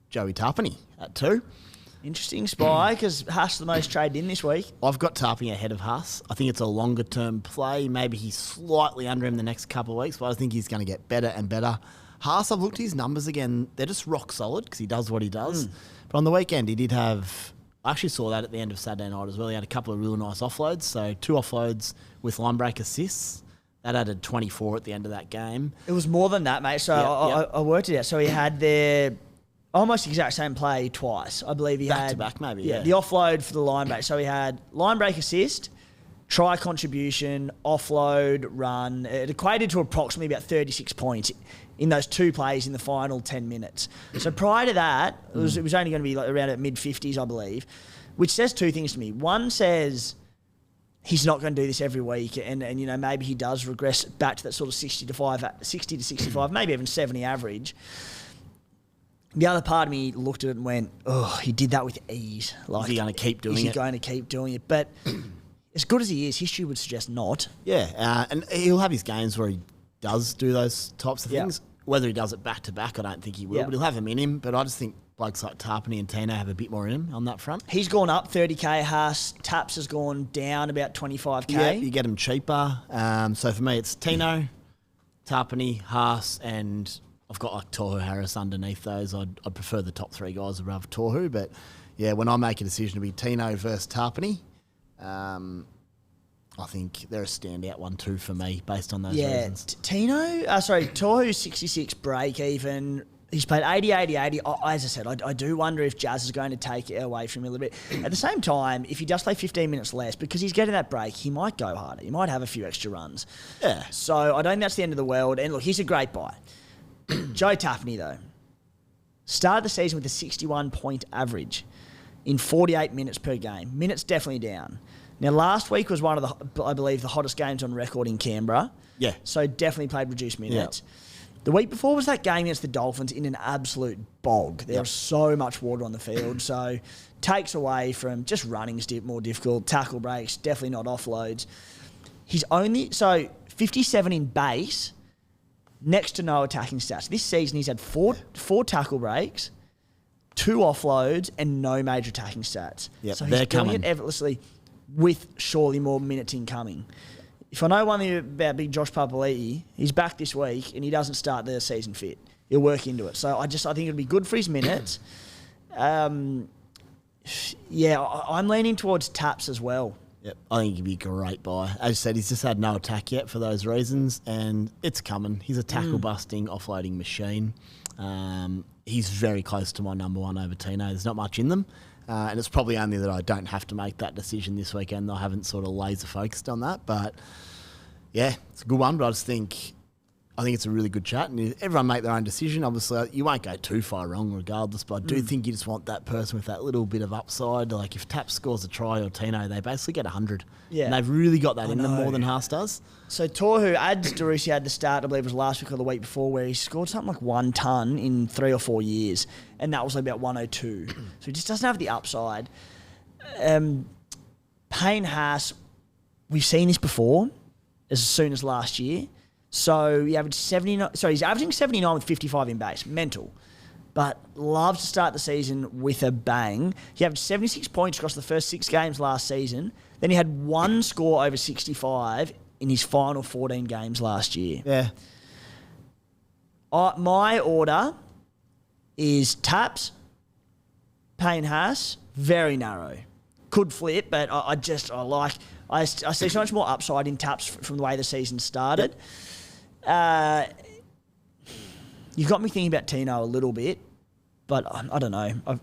Joey Tapine at 2. Interesting, Spy, because Haas the most traded in this week. I've got Tapine ahead of Haas. I think it's a longer-term play. Maybe he's slightly under him the next couple of weeks, but I think he's going to get better and better. Haas, I've looked at his numbers again. They're just rock solid because he does what he does. But on the weekend, he did have... I actually saw that at the end of Saturday night as well. He had a couple of really nice offloads. So 2 offloads with line break assists. That added 24 at the end of that game. It was more than that, mate. So I worked it out. So he had their almost exact same play twice. I believe he had... Back to back, maybe, the offload for the line break. So he had line break assist, try contribution, offload, run. It equated to approximately about 36 points in those two plays in the final 10 minutes. So prior to that, it was only going to be like around at mid-50s, I believe, which says two things to me. One says he's not going to do this every week, and you know, maybe he does regress back to that sort of 60 to 65, maybe even 70 average. The other part of me looked at it and went, oh, he did that with ease. Like, is he going to keep doing it? Is he going to keep doing it? But as good as he is, history would suggest not. Yeah, and he'll have his games where he does do those types of things. Whether he does it back-to-back, I don't think he will, but he'll have them in him. But I just think blokes like Tapine and Tino have a bit more in him on that front. He's gone up 30k, Haas. Taps has gone down about 25k. Yeah, you get him cheaper. So for me, it's Tino, Tapine, Haas, and I've got like Tohu Harris underneath those. I'd prefer the top three guys above Tohu. But yeah, when I make a decision to be Tino versus Tapine, I think they're a standout 1-2 for me based on those reasons. Tohu 66 break even. He's played 80. As I said, I do wonder if Jazz is going to take it away from him a little bit. At the same time, if he does play 15 minutes less, because he's getting that break, he might go harder. He might have a few extra runs. Yeah. So I don't think that's the end of the world. And look, he's a great buy. Joe Tapine, though, started the season with a 61-point average in 48 minutes per game. Minutes definitely down. Now, last week was one of the, I believe, the hottest games on record in Canberra. Yeah. So definitely played reduced minutes. Yep. The week before was that game against the Dolphins in an absolute bog. There was so much water on the field. So takes away from just running's more difficult. Tackle breaks, definitely not offloads. He's only, 57 in base, next to no attacking stats. This season he's had four tackle breaks, 2 offloads, and no major attacking stats. Yep, so he's doing it effortlessly, with surely more minutes incoming. If I know one thing about big Josh Papali'i, he's back this week and he doesn't start the season fit. He'll work into it. So I think it'll be good for his minutes. I'm leaning towards Taps as well. Yep, I think he'd be a great buy. As you said, he's just had no attack yet for those reasons, and it's coming. He's a tackle-busting, offloading machine. He's very close to my number one over Tino. There's not much in them. And it's probably only that I don't have to make that decision this weekend. I haven't sort of laser focused on that. But yeah, it's a good one. But I think it's a really good chat. And everyone make their own decision. Obviously, you won't go too far wrong regardless. But I do think you just want that person with that little bit of upside. Like if Tap scores a try or Tino, they basically get 100. Yeah. And they've really got that in them more than Haas does. So Tohu, Darusi had the start, I believe it was last week or the week before, where he scored something like 1 ton in 3 or 4 years. And that was like about 102. So he just doesn't have the upside. Payne Haas, we've seen this before, as soon as last year. So he averaged 79. So he's averaging 79 with 55 in base. Mental. But loves to start the season with a bang. He averaged 76 points across the first 6 games last season. Then he had 1 score over 65 in his final 14 games last year. Yeah. My order is Taps, Payne Haas, very narrow. Could flip, but I see so much more upside in Taps from the way the season started. You've got me thinking about Tino a little bit, but I don't know. I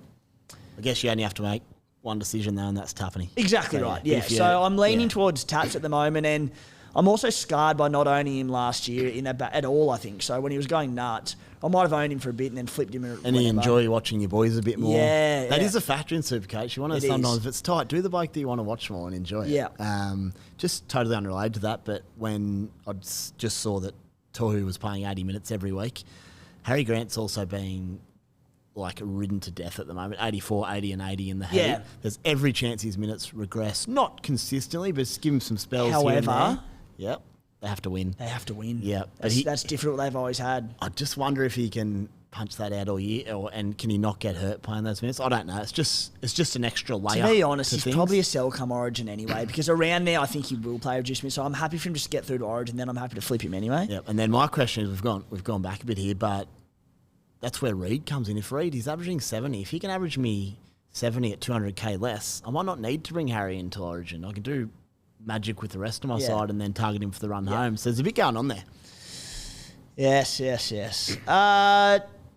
guess you only have to make one decision though, and that's Tapine. Exactly right. Yeah. So I'm leaning towards Taps at the moment, and I'm also scarred by not owning him last year at all, I think. So when he was going nuts, I might have owned him for a bit and then flipped him. And you enjoy watching your boys a bit more. Yeah. That is a factor in Supercoach. You want to sometimes, if it's tight, do the bloke that you want to watch more and enjoy it. Yeah. Just totally unrelated to that, but when I just saw that Tohu was playing 80 minutes every week, Harry Grant's also being like ridden to death at the moment. 84, 80 and 80 in the heat. Yeah. There's every chance his minutes regress. Not consistently, but just give him some spells. However, yep, they have to win. Yeah. That's different what they've always had. I just wonder if he can punch that out all year, and can he not get hurt playing those minutes? I don't know. It's just an extra layer. To be honest, he's probably a sell come Origin anyway, because around there I think he will play reduced minutes. So I'm happy for him just to get through to Origin, then I'm happy to flip him anyway. Yep. And then my question is, we've gone back a bit here, but that's where Reed comes in. If Reed is averaging 70, if he can average me 70 at 200k less, I might not need to bring Harry into Origin. I can do magic with the rest of my side and then target him for the run home. So there's a bit going on there. Yes.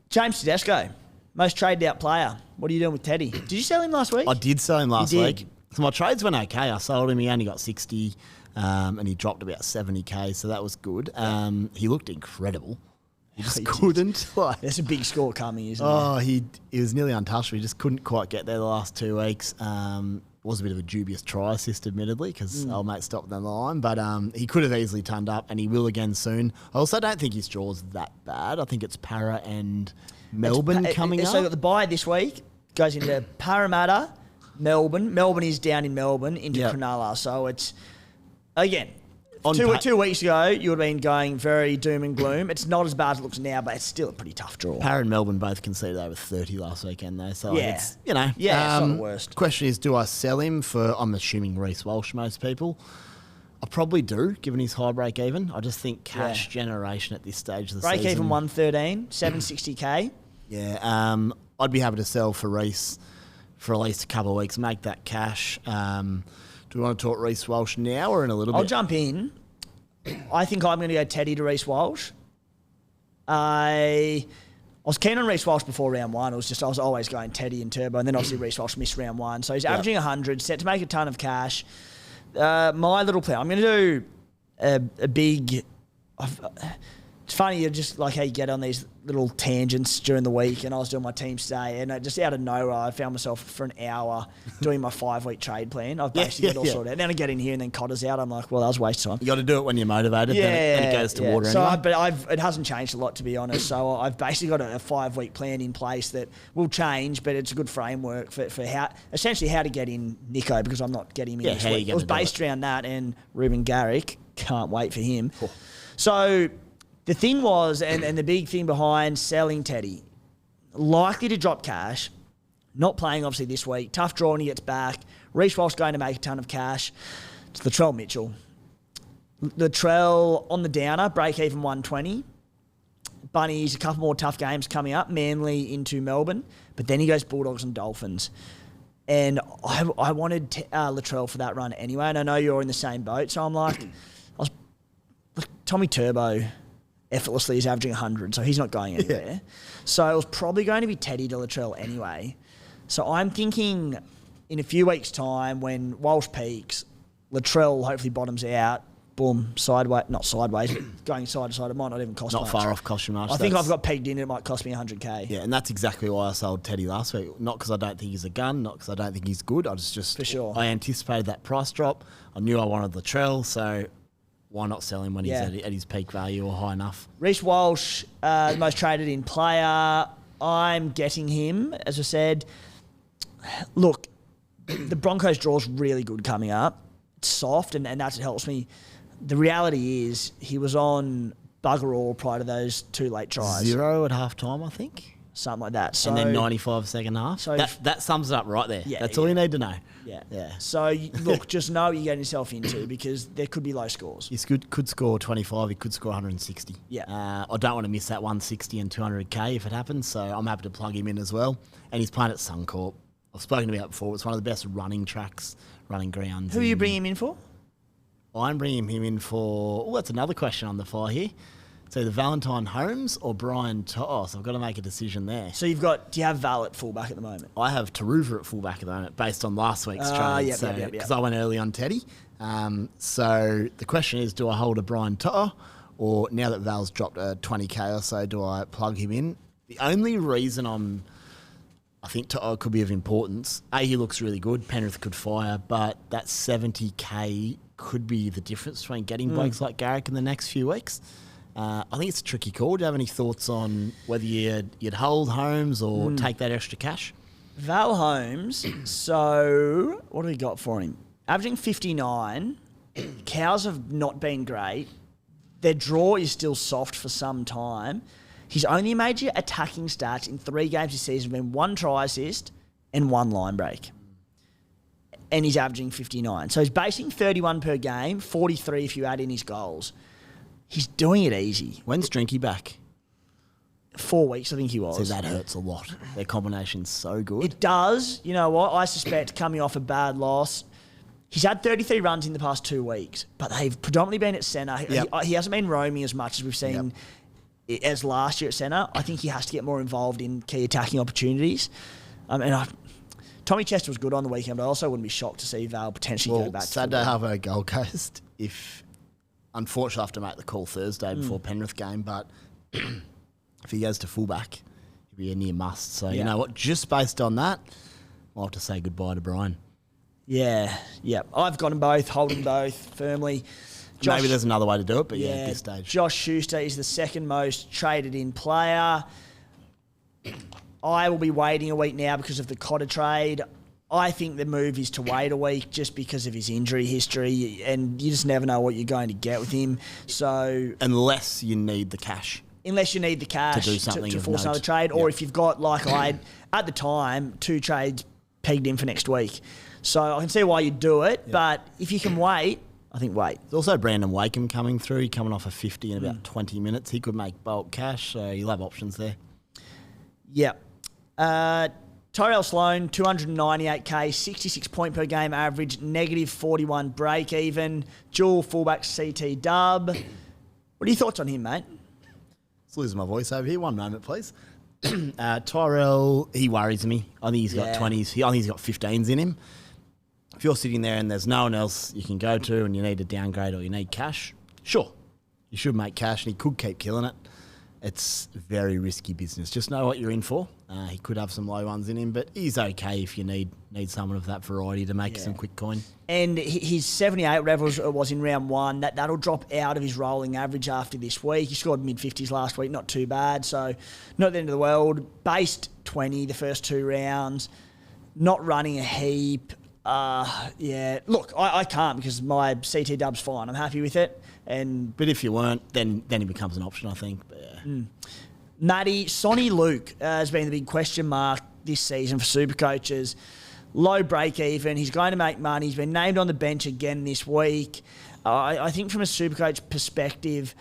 James Tedesco, most traded out player. What are you doing with Teddy? Did you sell him last week? I did sell him last week. So my trades went okay. I sold him. He only got 60, and he dropped about 70k, so that was good. He looked incredible. He just couldn't. There's a big score coming, isn't there? Oh, he was nearly untouchable. He just couldn't quite get there the last 2 weeks. Was a bit of a dubious try assist, admittedly, because old mate stopped down the line. But he could have easily turned up, and he will again soon. I also don't think his draw's that bad. I think it's Para and Melbourne coming up. So got the bye this week. Goes into Parramatta, Melbourne. Melbourne is down in Melbourne into Cronulla. So it's, again, two weeks ago, you would have been going very doom and gloom. It's not as bad as it looks now, but it's still a pretty tough draw. Para and Melbourne both conceded over 30 last weekend, though. So it's, it's not the worst. Question is, do I sell him for, I'm assuming, Reece Walsh, most people? I probably do, given his high break even. I just think cash generation at this stage of the season. Break even 113, 760k. Yeah, I'd be happy to sell for Reece for at least a couple of weeks, make that cash. Do we want to talk Reece Walsh now or in a little bit? I'll jump in. I think I'm going to go Teddy to Reece Walsh. I was keen on Reece Walsh before round one. It was just I was always going Teddy and Turbo, and then obviously Reece Walsh missed round one. So he's averaging 100, set to make a ton of cash. My little plan, I'm going to do a big... It's funny, just like how you get on these little tangents during the week, and I was doing my teams today, and just out of nowhere, I found myself for an hour doing my 5-week trade plan. I've basically got it all sorted out. Then I get in here, and then Cotter's out. I'm like, well, that was a waste of time. You got to do it when you're motivated, then it goes to water anyway. It hasn't changed a lot, to be honest. So I've basically got a 5-week plan in place that will change, but it's a good framework for how to get in Nicho, because I'm not getting him in this week. It was based around that, and Reuben Garrick, can't wait for him. Cool. So... the thing was, and the big thing behind selling Teddy, likely to drop cash, not playing obviously this week, tough draw when he gets back, Reece Walsh going to make a ton of cash. It's Latrell Mitchell. Latrell on the downer, break even 120. Bunnies, a couple more tough games coming up, Manly into Melbourne, but then he goes Bulldogs and Dolphins. And I wanted Latrell for that run anyway, and I know you're in the same boat, so I'm like, Tommy Turbo effortlessly is averaging 100, so he's not going anywhere. Yeah. So it was probably going to be Teddy to Latrell anyway. So I'm thinking in a few weeks' time, when Walsh peaks, Latrell hopefully bottoms out, boom, sideways, not sideways, but going side to side, it might not even cost much. Not far off cost you much. I think I've got pegged in, it might cost me 100k. Yeah, and that's exactly why I sold Teddy last week. Not because I don't think he's a gun, not because I don't think he's good. I just for sure. I anticipated that price drop. I knew I wanted Latrell, so... why not sell him when he's at his peak value or high enough? Reece Walsh, the most traded in player. I'm getting him, as I said. Look, the Broncos draw's really good coming up. It's soft, and that's what helps me. The reality is he was on bugger all prior to those 2 late tries. 0 at half time, I think. Something like that. So, and then 95 second half. So that sums it up right there. Yeah, that's all you need to know. Yeah. So, look, just know what you're getting yourself into, because there could be low scores. He could score 25. He could score 160. Yeah. I don't want to miss that 160 and 200k if it happens, so I'm happy to plug him in as well. And he's playing at Suncorp. I've spoken about it before. It's one of the best running tracks, running grounds. Who are you bringing him in for? I'm bringing him in for... oh, that's another question on the fly here. So either Valentine Holmes or Brian Tohu. So I've got to make a decision there. So do you have Val at fullback at the moment? I have Taruva at fullback at the moment, based on last week's trade. Because I went early on Teddy. So the question is, do I hold a Brian Tohu, or now that Val's dropped a 20k or so, do I plug him in? The only reason I think Tohu could be of importance, he looks really good. Penrith could fire, but that 70k could be the difference between getting blokes like Garrick in the next few weeks. I think it's a tricky call. Do you have any thoughts on whether you'd hold Holmes or take that extra cash? Val Holmes, so what do we got for him? Averaging 59. Cows have not been great. Their draw is still soft for some time. His only major attacking stats in 3 games this season have been 1 try assist and 1 line break. And he's averaging 59. So he's basing 31 per game, 43 if you add in his goals. He's doing it easy. When's Drinky back? 4 weeks, I think he was. So that hurts a lot. Their combination's so good. It does. You know what? I suspect coming off a bad loss. He's had 33 runs in the past 2 weeks, but they've predominantly been at centre. Yep. He hasn't been roaming as much as we've seen as last year at centre. I think he has to get more involved in key attacking opportunities. Tom Tommy Chester was good on the weekend, but I also wouldn't be shocked to see Val potentially go back. Saturday halfway Gold Coast. If unfortunately I have to make the call Thursday before Penrith game, but if he goes to fullback, he'll be a near must. So you know what? Just based on that, I'll have to say goodbye to Brian. Yeah. I've got them both, holding both firmly. Maybe there's another way to do it, but at this stage. Josh Schuster is the second most traded in player. I will be waiting a week now because of the Cotter trade. I think the move is to wait a week just because of his injury history, and you just never know what you're going to get with him. So unless you need the cash. Unless you need the cash to do something to force another trade, or if you've got, like I had at the time, 2 trades pegged in for next week. So I can see why you'd do it, but if you can wait, I think wait. There's also Brandon Wakeham coming through, coming off a 50 in about 20 minutes. He could make bulk cash, so you'll have options there. Yeah. Tyrell Sloan, 298k, 66 point per game average, negative 41 break even. Dual fullback CT Dub. What are your thoughts on him, mate? Let's lose my voice over here. One moment, please. Tyrell, he worries me. I think he's got 20s. I think he's got 15s in him. If you're sitting there and there's no one else you can go to and you need a downgrade or you need cash, sure, you should make cash and he could keep killing it. It's very risky business. Just know what you're in for. He could have some low ones in him, but he's okay if you need someone of that variety to make some quick coin. And his 78 whatever was in round 1. That'll drop out of his rolling average after this week. He scored mid-50s last week, not too bad. So not the end of the world. Based 20 the first 2 rounds. Not running a heap. Look, I can't because my CT Dub's fine. I'm happy with it. But if you weren't, then he becomes an option, I think. But, Matty, Sonny Luke has been the big question mark this season for Supercoaches. Low break even. He's going to make money. He's been named on the bench again this week. I think from a Supercoach perspective,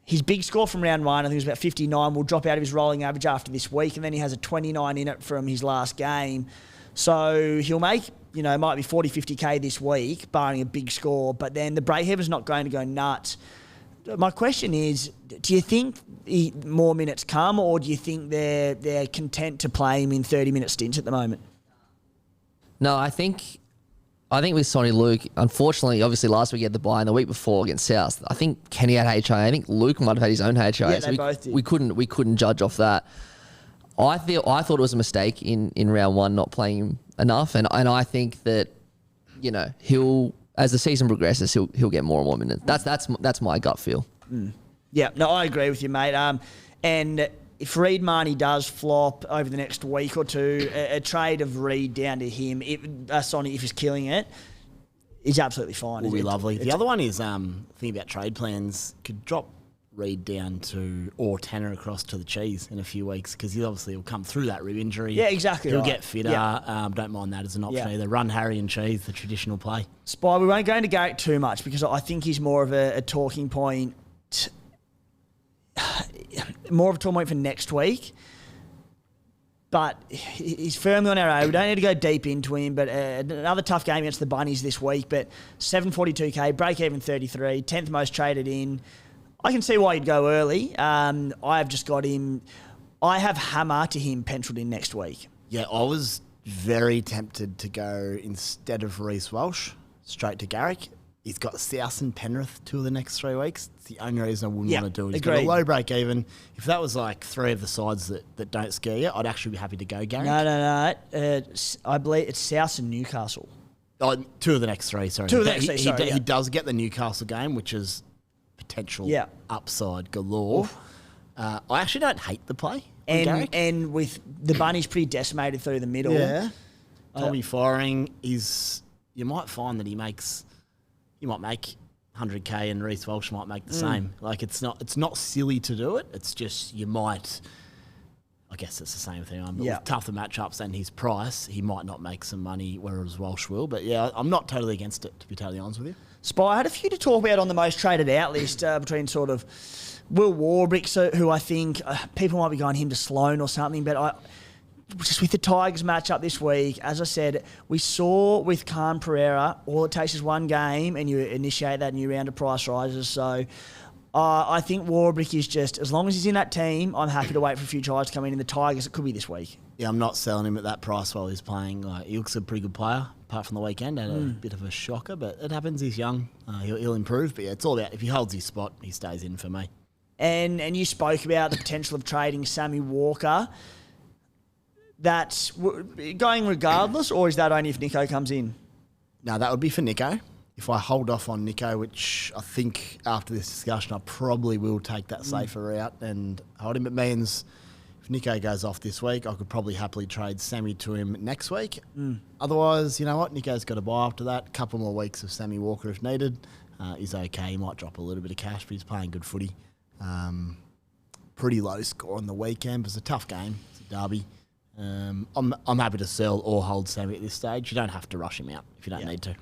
his big score from round 1, I think it was about 59, will drop out of his rolling average after this week, and then he has a 29 in it from his last game. So he'll make, might be 40, 50k this week, barring a big score, but then the break even's not going to go nuts. My question is, do you think more minutes come, or do you think they're content to play him in 30-minute stints at the moment? No, I think with Sonny Luke, unfortunately, obviously last week he had the bye, and the week before against South, I think Kenny had HIA. I think Luke might have had his own HIA. Yeah, so they both did. We couldn't judge off that. I thought it was a mistake in round 1 not playing him enough, and I think that he'll, as the season progresses, he'll get more and more minutes. That's my gut feel. Yeah, no, I agree with you, mate. And if Reid Marnie does flop over the next week or two, a trade of Reid down to him, Sonny, if he's killing it, is absolutely fine. Will be lovely. The other one is thinking about trade plans. Could drop Reid down to, or Tanner across to the Cheese in a few weeks, because he obviously will come through that rib injury. Yeah, exactly. He'll right. get fitter. Yeah. Don't mind that as an option either. Run Harry and Cheese, the traditional play. Spy, we won't go into Garrick too much because I think he's more of a talking point. More of a talking point for next week. But he's firmly on our radar. We don't need to go deep into him, but another tough game against the Bunnies this week. But 742k, break even 33, 10th most traded in. I can see why you'd go early. I've just got him. I have Hammer to him penciled in next week. Yeah, I was very tempted to go, instead of Reece Walsh, straight to Garrick. He's got South and Penrith 2 of the next 3 weeks. It's the only reason I wouldn't want to do it. He's got a low break even. If that was like 3 of the sides that don't scare you, I'd actually be happy to go Garrick. No. I believe it's South and Newcastle. 2 of the next 3, sorry. 2 of the next 3, He does get the Newcastle game, which is potential upside galore. I actually don't hate the play. And with the Bunnies pretty decimated through the middle. Yeah. Tommy firing you might find that he might make 100k and Reece Walsh might make the same. Like it's not silly to do it. It's just you might. I guess it's the same thing. But with tougher matchups and his price, he might not make some money, whereas Walsh will. But yeah, I'm not totally against it, to be totally honest with you. Spy, I had a few to talk about on the most traded out list between sort of Will Warbrick, who I think people might be going him to Sloan or something, but just with the Tigers matchup this week, as I said, we saw with Khan Pereira, all it takes is one game and you initiate that new round of price rises. So I think Warbrick is just, as long as he's in that team, I'm happy to wait for a few tries to come in the Tigers. It could be this week. Yeah, I'm not selling him at that price while he's playing. He looks a pretty good player, apart from the weekend. Had a bit of a shocker, but it happens. He's young. He'll improve. But yeah, it's all about if he holds his spot, he stays in for me. And you spoke about the potential of trading Sammy Walker. That's going regardless, or is that only if Nicho comes in? No, that would be for Nicho. If I hold off on Nicho, which I think after this discussion I probably will take that safer route and hold him. It means if Nicho goes off this week, I could probably happily trade Sammy to him next week. Otherwise, you know what? Nicho's got a buy after that. A couple more weeks of Sammy Walker if needed. He's okay. He might drop a little bit of cash, but he's playing good footy. Pretty low score on the weekend. It was a tough game. It's a derby. I'm happy to sell or hold Sammy at this stage. You don't have to rush him out if you don't need to.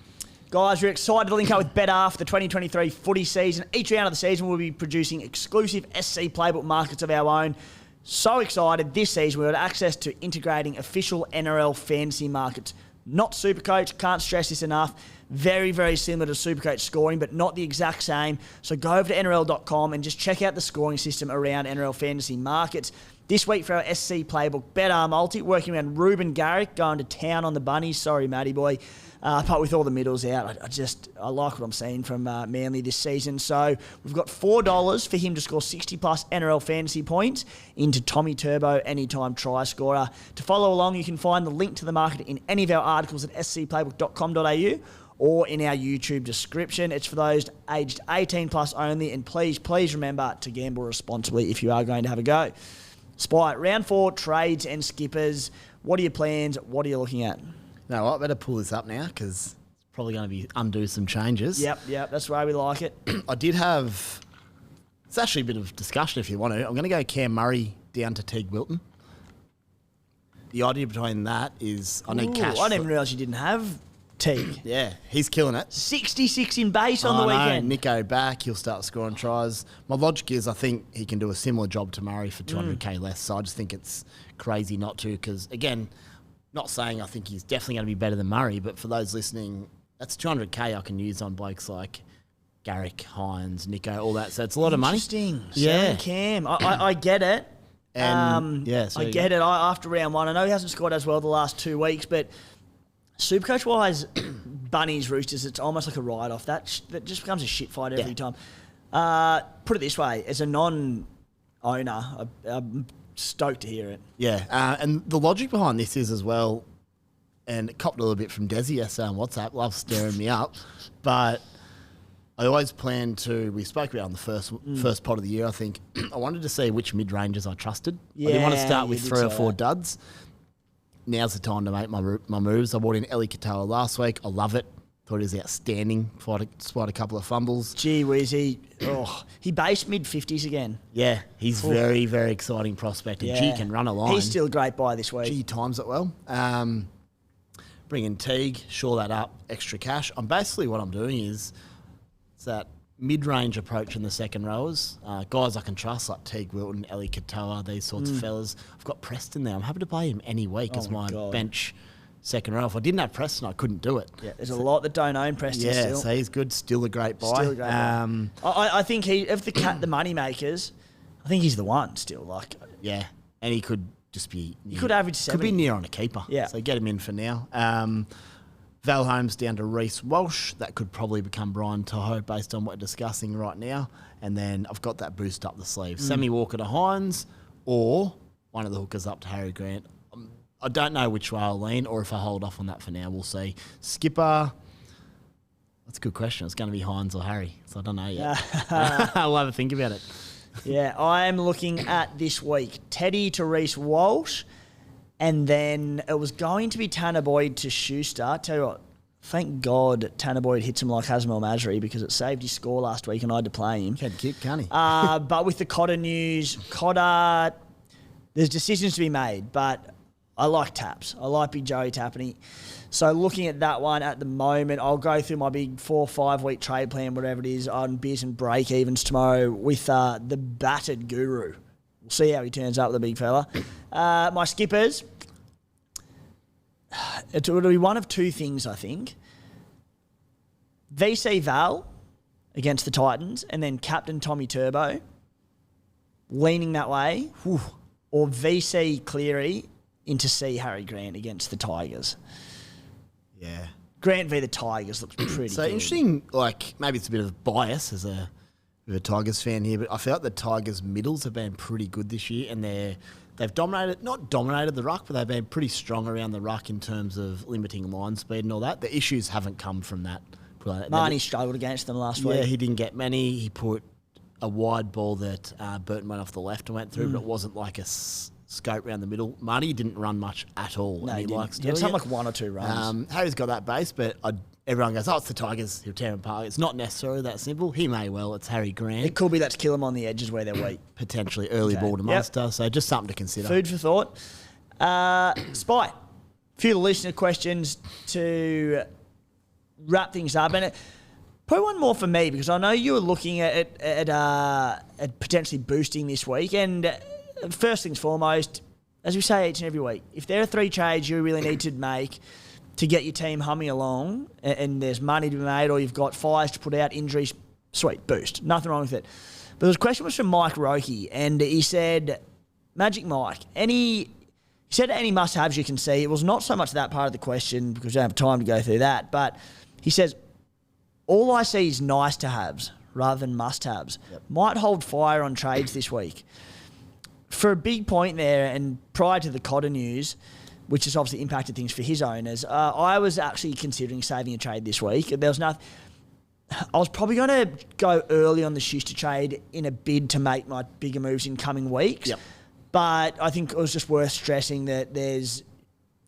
Guys, we're excited to link up with betr for the 2023 footy season. Each round of the season, we'll be producing exclusive SC Playbook markets of our own. So excited. This season, we've got access to integrating official NRL Fantasy markets. Not Supercoach. Can't stress this enough. Very, very similar to Supercoach scoring, but not the exact same. So go over to NRL.com and just check out the scoring system around NRL Fantasy markets. This week for our SC Playbook, betr multi, working around Reuben Garrick, going to town on the bunnies. Sorry, Matty boy. But with all the middles out, I like what I'm seeing from Manly this season. So we've got $4 for him to score 60-plus NRL fantasy points into Tommy Turbo anytime try scorer. To follow along, you can find the link to the market in any of our articles at scplaybook.com.au or in our YouTube description. It's for those aged 18-plus only, and please remember to gamble responsibly if you are going to have a go. Spy, round 4, trades and skippers. What are your plans? What are you looking at? You know what? I better pull this up now because it's probably going to undo some changes. Yep. That's the way we like it. I did have... It's actually a bit of discussion if you want to. I'm going to go Cam Murray down to Teague Wilton. The idea behind that is I need cash. I didn't even realise you didn't have Teague. Yeah, he's killing it. 66 in base on the weekend. Nicho back, he'll start scoring tries. My logic is I think he can do a similar job to Murray for 200k less, so I just think it's crazy not to because, again... Not saying I think he's definitely going to be better than Murray, but for those listening, that's 200k I can use on blokes like Garrick, Hynes, Nicho, all that. So it's a lot of money. Interesting. Yeah. Cam. I get it. And I get it. After round 1, I know he hasn't scored as well the last 2 weeks, but Supercoach-wise, Bunnies, Roosters, it's almost like a write-off. That just becomes a shit fight every time. Put it this way, as a non-owner, I'm stoked to hear it. Yeah, and the logic behind this is as well, and it copped a little bit from Desi yesterday on WhatsApp, loves stirring me up, but I always plan to, we spoke about on the first pod of the year, I think, I wanted to see which mid-rangers I trusted. I didn't want to start with 3 or 4 duds. Now's the time to make my moves. I bought in Eli Katoa last week. I love it. Thought he was outstanding. Despite a couple of fumbles. Gee whiz, he based mid-50s again. Yeah, he's very, very exciting prospect. And G can run a line. He's still a great buy this week. G times it well. Bring in Teague, shore that up, extra cash. Basically what I'm doing is it's that mid-range approach in the second rowers. Guys I can trust like Teague Wilton, Eli Katoa, these sorts of fellas. I've got Preston there. I'm happy to play him any week as my bench second row. If I didn't have Preston, I couldn't do it. Yeah, there's a lot that don't own Preston still. Yeah, so he's good. Still a great buy. Still a great buy. I think of the money makers, I think he's the one still. Yeah, and he could just be... He could average 70. Could be near on a keeper. Yeah. So get him in for now. Val Holmes down to Reece Walsh. That could probably become Brian Tohu based on what we're discussing right now. And then I've got that boost up the sleeve. Sammy Walker to Hynes or one of the hookers up to Harry Grant. I don't know which way I'll lean or if I hold off on that for now. We'll see. Skipper, that's a good question. It's going to be Hynes or Harry, so I don't know yet. I'll have a think about it. Yeah, I'm looking at this week. Teddy to Reece Walsh, and then it was going to be Tanner Boyd to Schuster. Tell you what, thank God Tanner Boyd hits him like Hasmel Masri because it saved his score last week and I had to play him. Can kick, can't he? But with the Cotter news, Cotter, there's decisions to be made, but I like Taps. I like Big Joey Tapine. So looking at that one at the moment, I'll go through my big 4 or 5 week trade plan, whatever it is, on beers and break evens tomorrow with the battered guru. We'll see how he turns up, the big fella. My skippers, it'll be one of 2 things, I think. VC Val against the Titans, and then captain Tommy Turbo, leaning that way, or VC Cleary into C Harry Grant against the Tigers. Yeah. Grant v the Tigers looks pretty So good. interesting, like maybe it's a bit of bias as a Tigers fan here, but I feel like the Tigers middles have been pretty good this year, and they've not dominated the ruck, but they've been pretty strong around the ruck in terms of limiting line speed and all that. The issues haven't come from that. Marnie struggled against them last week. Yeah, he didn't get many. He put a wide ball that Burton went off the left and went through, but it wasn't like a scope around the middle. Marnie didn't run much at all. No, and he didn't. likes He doing had something it. like 1 or 2 runs. Harry's got that base, but everyone goes, it's the Tigers. He'll tear them apart. It's not necessarily that simple. He may well. It's Harry Grant. It could be that's kill him on the edges where they're weak. Potentially early ball to Munster. So just something to consider. Food for thought. Spy. A few listener questions to wrap things up. And probably one more for me, because I know you were looking at potentially boosting this week. And first things foremost, as we say each and every week, if there are 3 trades you really need to make to get your team humming along, and there's money to be made, or you've got fires to put out, injuries, sweet, boost. Nothing wrong with it. But the question was from Mike Roki, and he said, Magic Mike, he said any must-haves you can see. It was not so much that part of the question, because we don't have time to go through that, but he says, all I see is nice-to-haves rather than must-haves. Yep. Might hold fire on trades this week. For a big point there, and prior to the Cotter news, which has obviously impacted things for his owners, I was actually considering saving a trade this week. There was nothing. I was probably going to go early on the Schuster trade in a bid to make my bigger moves in coming weeks. Yep. But I think it was just worth stressing that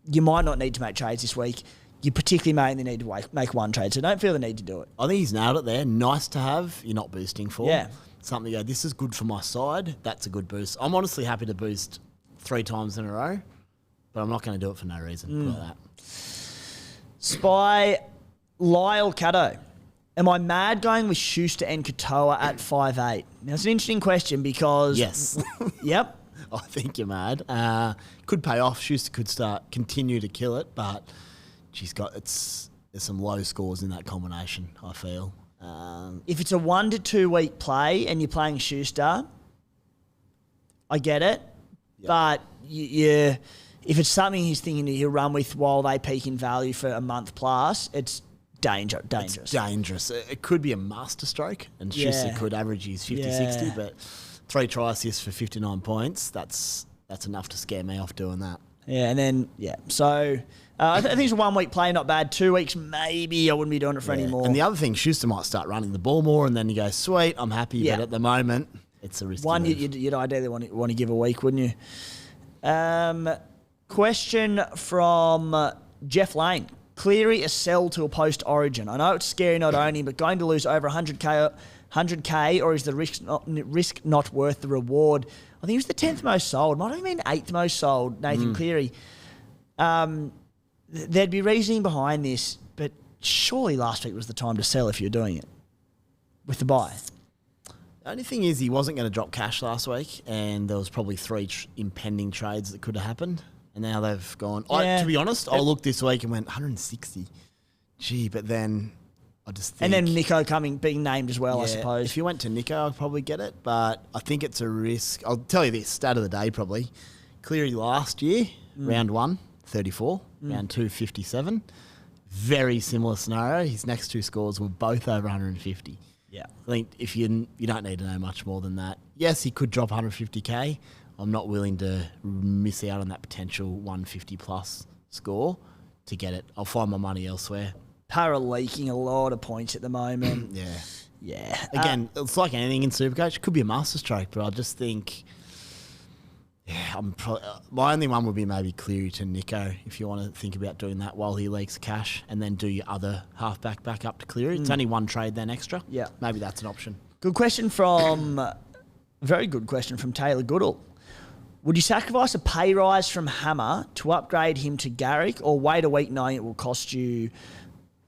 you might not need to make trades this week. You particularly may only need to make one trade, so don't feel the need to do it. I think he's nailed it there. Nice to have. You're not boosting for. Yeah. Something to go, this is good for my side. That's a good boost. I'm honestly happy to boost 3 times in a row, but I'm not going to do it for no reason. Like that. Spy Lyle Caddo. Am I mad going with Schuster and Katoa at 5'8"? Now, it's an interesting question because... Yes. Yep. I think you're mad. Could pay off. Schuster could continue to kill it, but there's some low scores in that combination, I feel. If it's a 1 to 2 week play and you're playing Schuster, I get it. Yep. But if it's something he's thinking that he'll run with while they peak in value for a month plus, it's dangerous. It's dangerous. It could be a master stroke, and Schuster could average his 50-60, but 3 try assists for 59 points, that's enough to scare me off doing that. Yeah, and then, so... I think it's a 1 week play, not bad. 2 weeks, maybe I wouldn't be doing it for any more. And the other thing, Schuster might start running the ball more, and then you go, sweet, I'm happy. Yeah. But at the moment, it's a risky one move. You'd ideally want to give a week, wouldn't you? Question from Jeff Lane. Cleary a sell to a post-origin. I know it's scary not owning, but going to lose over 100k, or is the risk not worth the reward? I think he was the 10th most sold. Might have been 8th most sold, Nathan Cleary. There'd be reasoning behind this, but surely last week was the time to sell if you're doing it with the buy. The only thing is he wasn't going to drop cash last week, and there was probably 3 impending trades that could have happened, and now they've gone. Yeah. To be honest, I looked this week and went 160. Gee, but then I just think... And then Nicho being named as well, I suppose. If you went to Nicho, I'd probably get it, but I think it's a risk. I'll tell you this, stat of the day probably. Cleary last year, round 1, 34, round 2, 57. Very similar scenario. His next 2 scores were both over 150. Yeah. I think if you don't need to know much more than that. Yes, he could drop 150k. I'm not willing to miss out on that potential 150 plus score to get it. I'll find my money elsewhere. Para leaking a lot of points at the moment. Yeah. Again, it's like anything in Supercoach. It could be a master stroke, but I just think... Yeah, my only one would be maybe Cleary to Nicho if you want to think about doing that while he leaks cash, and then do your other halfback back up to Cleary. It's only 1 trade then extra. Yeah. Maybe that's an option. Very good question from Taylor Goodall. Would you sacrifice a pay rise from Hammer to upgrade him to Garrick, or wait a week knowing it will cost you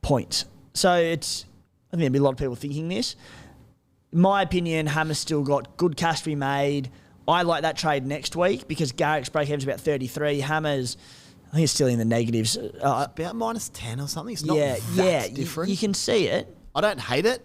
points? So I think there'll be a lot of people thinking this. In my opinion, Hammer's still got good cash to be made. I like that trade next week because Garrick's break-even's about 33. Hammer's, I think it's still in the negatives. About minus 10 or something. It's not that different. You can see it. I don't hate it.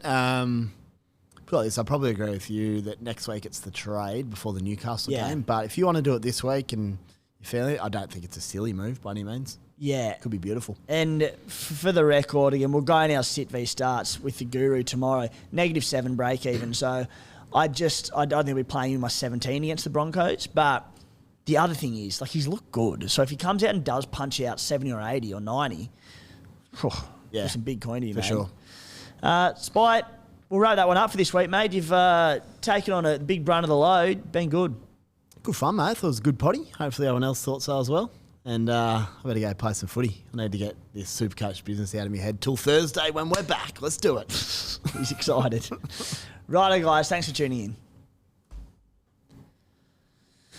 Put this, I probably agree with you that next week it's the trade before the Newcastle Yeah. game. But if you want to do it this week and you're feeling it, I don't think it's a silly move by any means. Yeah. Could be beautiful. And for the record, again, we'll go in our sit v starts with the Guru tomorrow. -7 break even. So I don't think I'll be playing in my 17 against the Broncos. But the other thing is, like, he's looked good. So if he comes out and does punch out 70 or 80 or 90, there's some big coin here, For mate. sure. Spite, we'll wrap that one up for this week, mate. You've taken on a big brunt of the load. Been good. Good fun, mate. Thought it was a good potty. Hopefully everyone else thought so as well. And I better go play some footy. I need to get this Supercoach business out of my head till Thursday when we're back. Let's do it. He's excited. Righto, guys. Thanks for tuning in.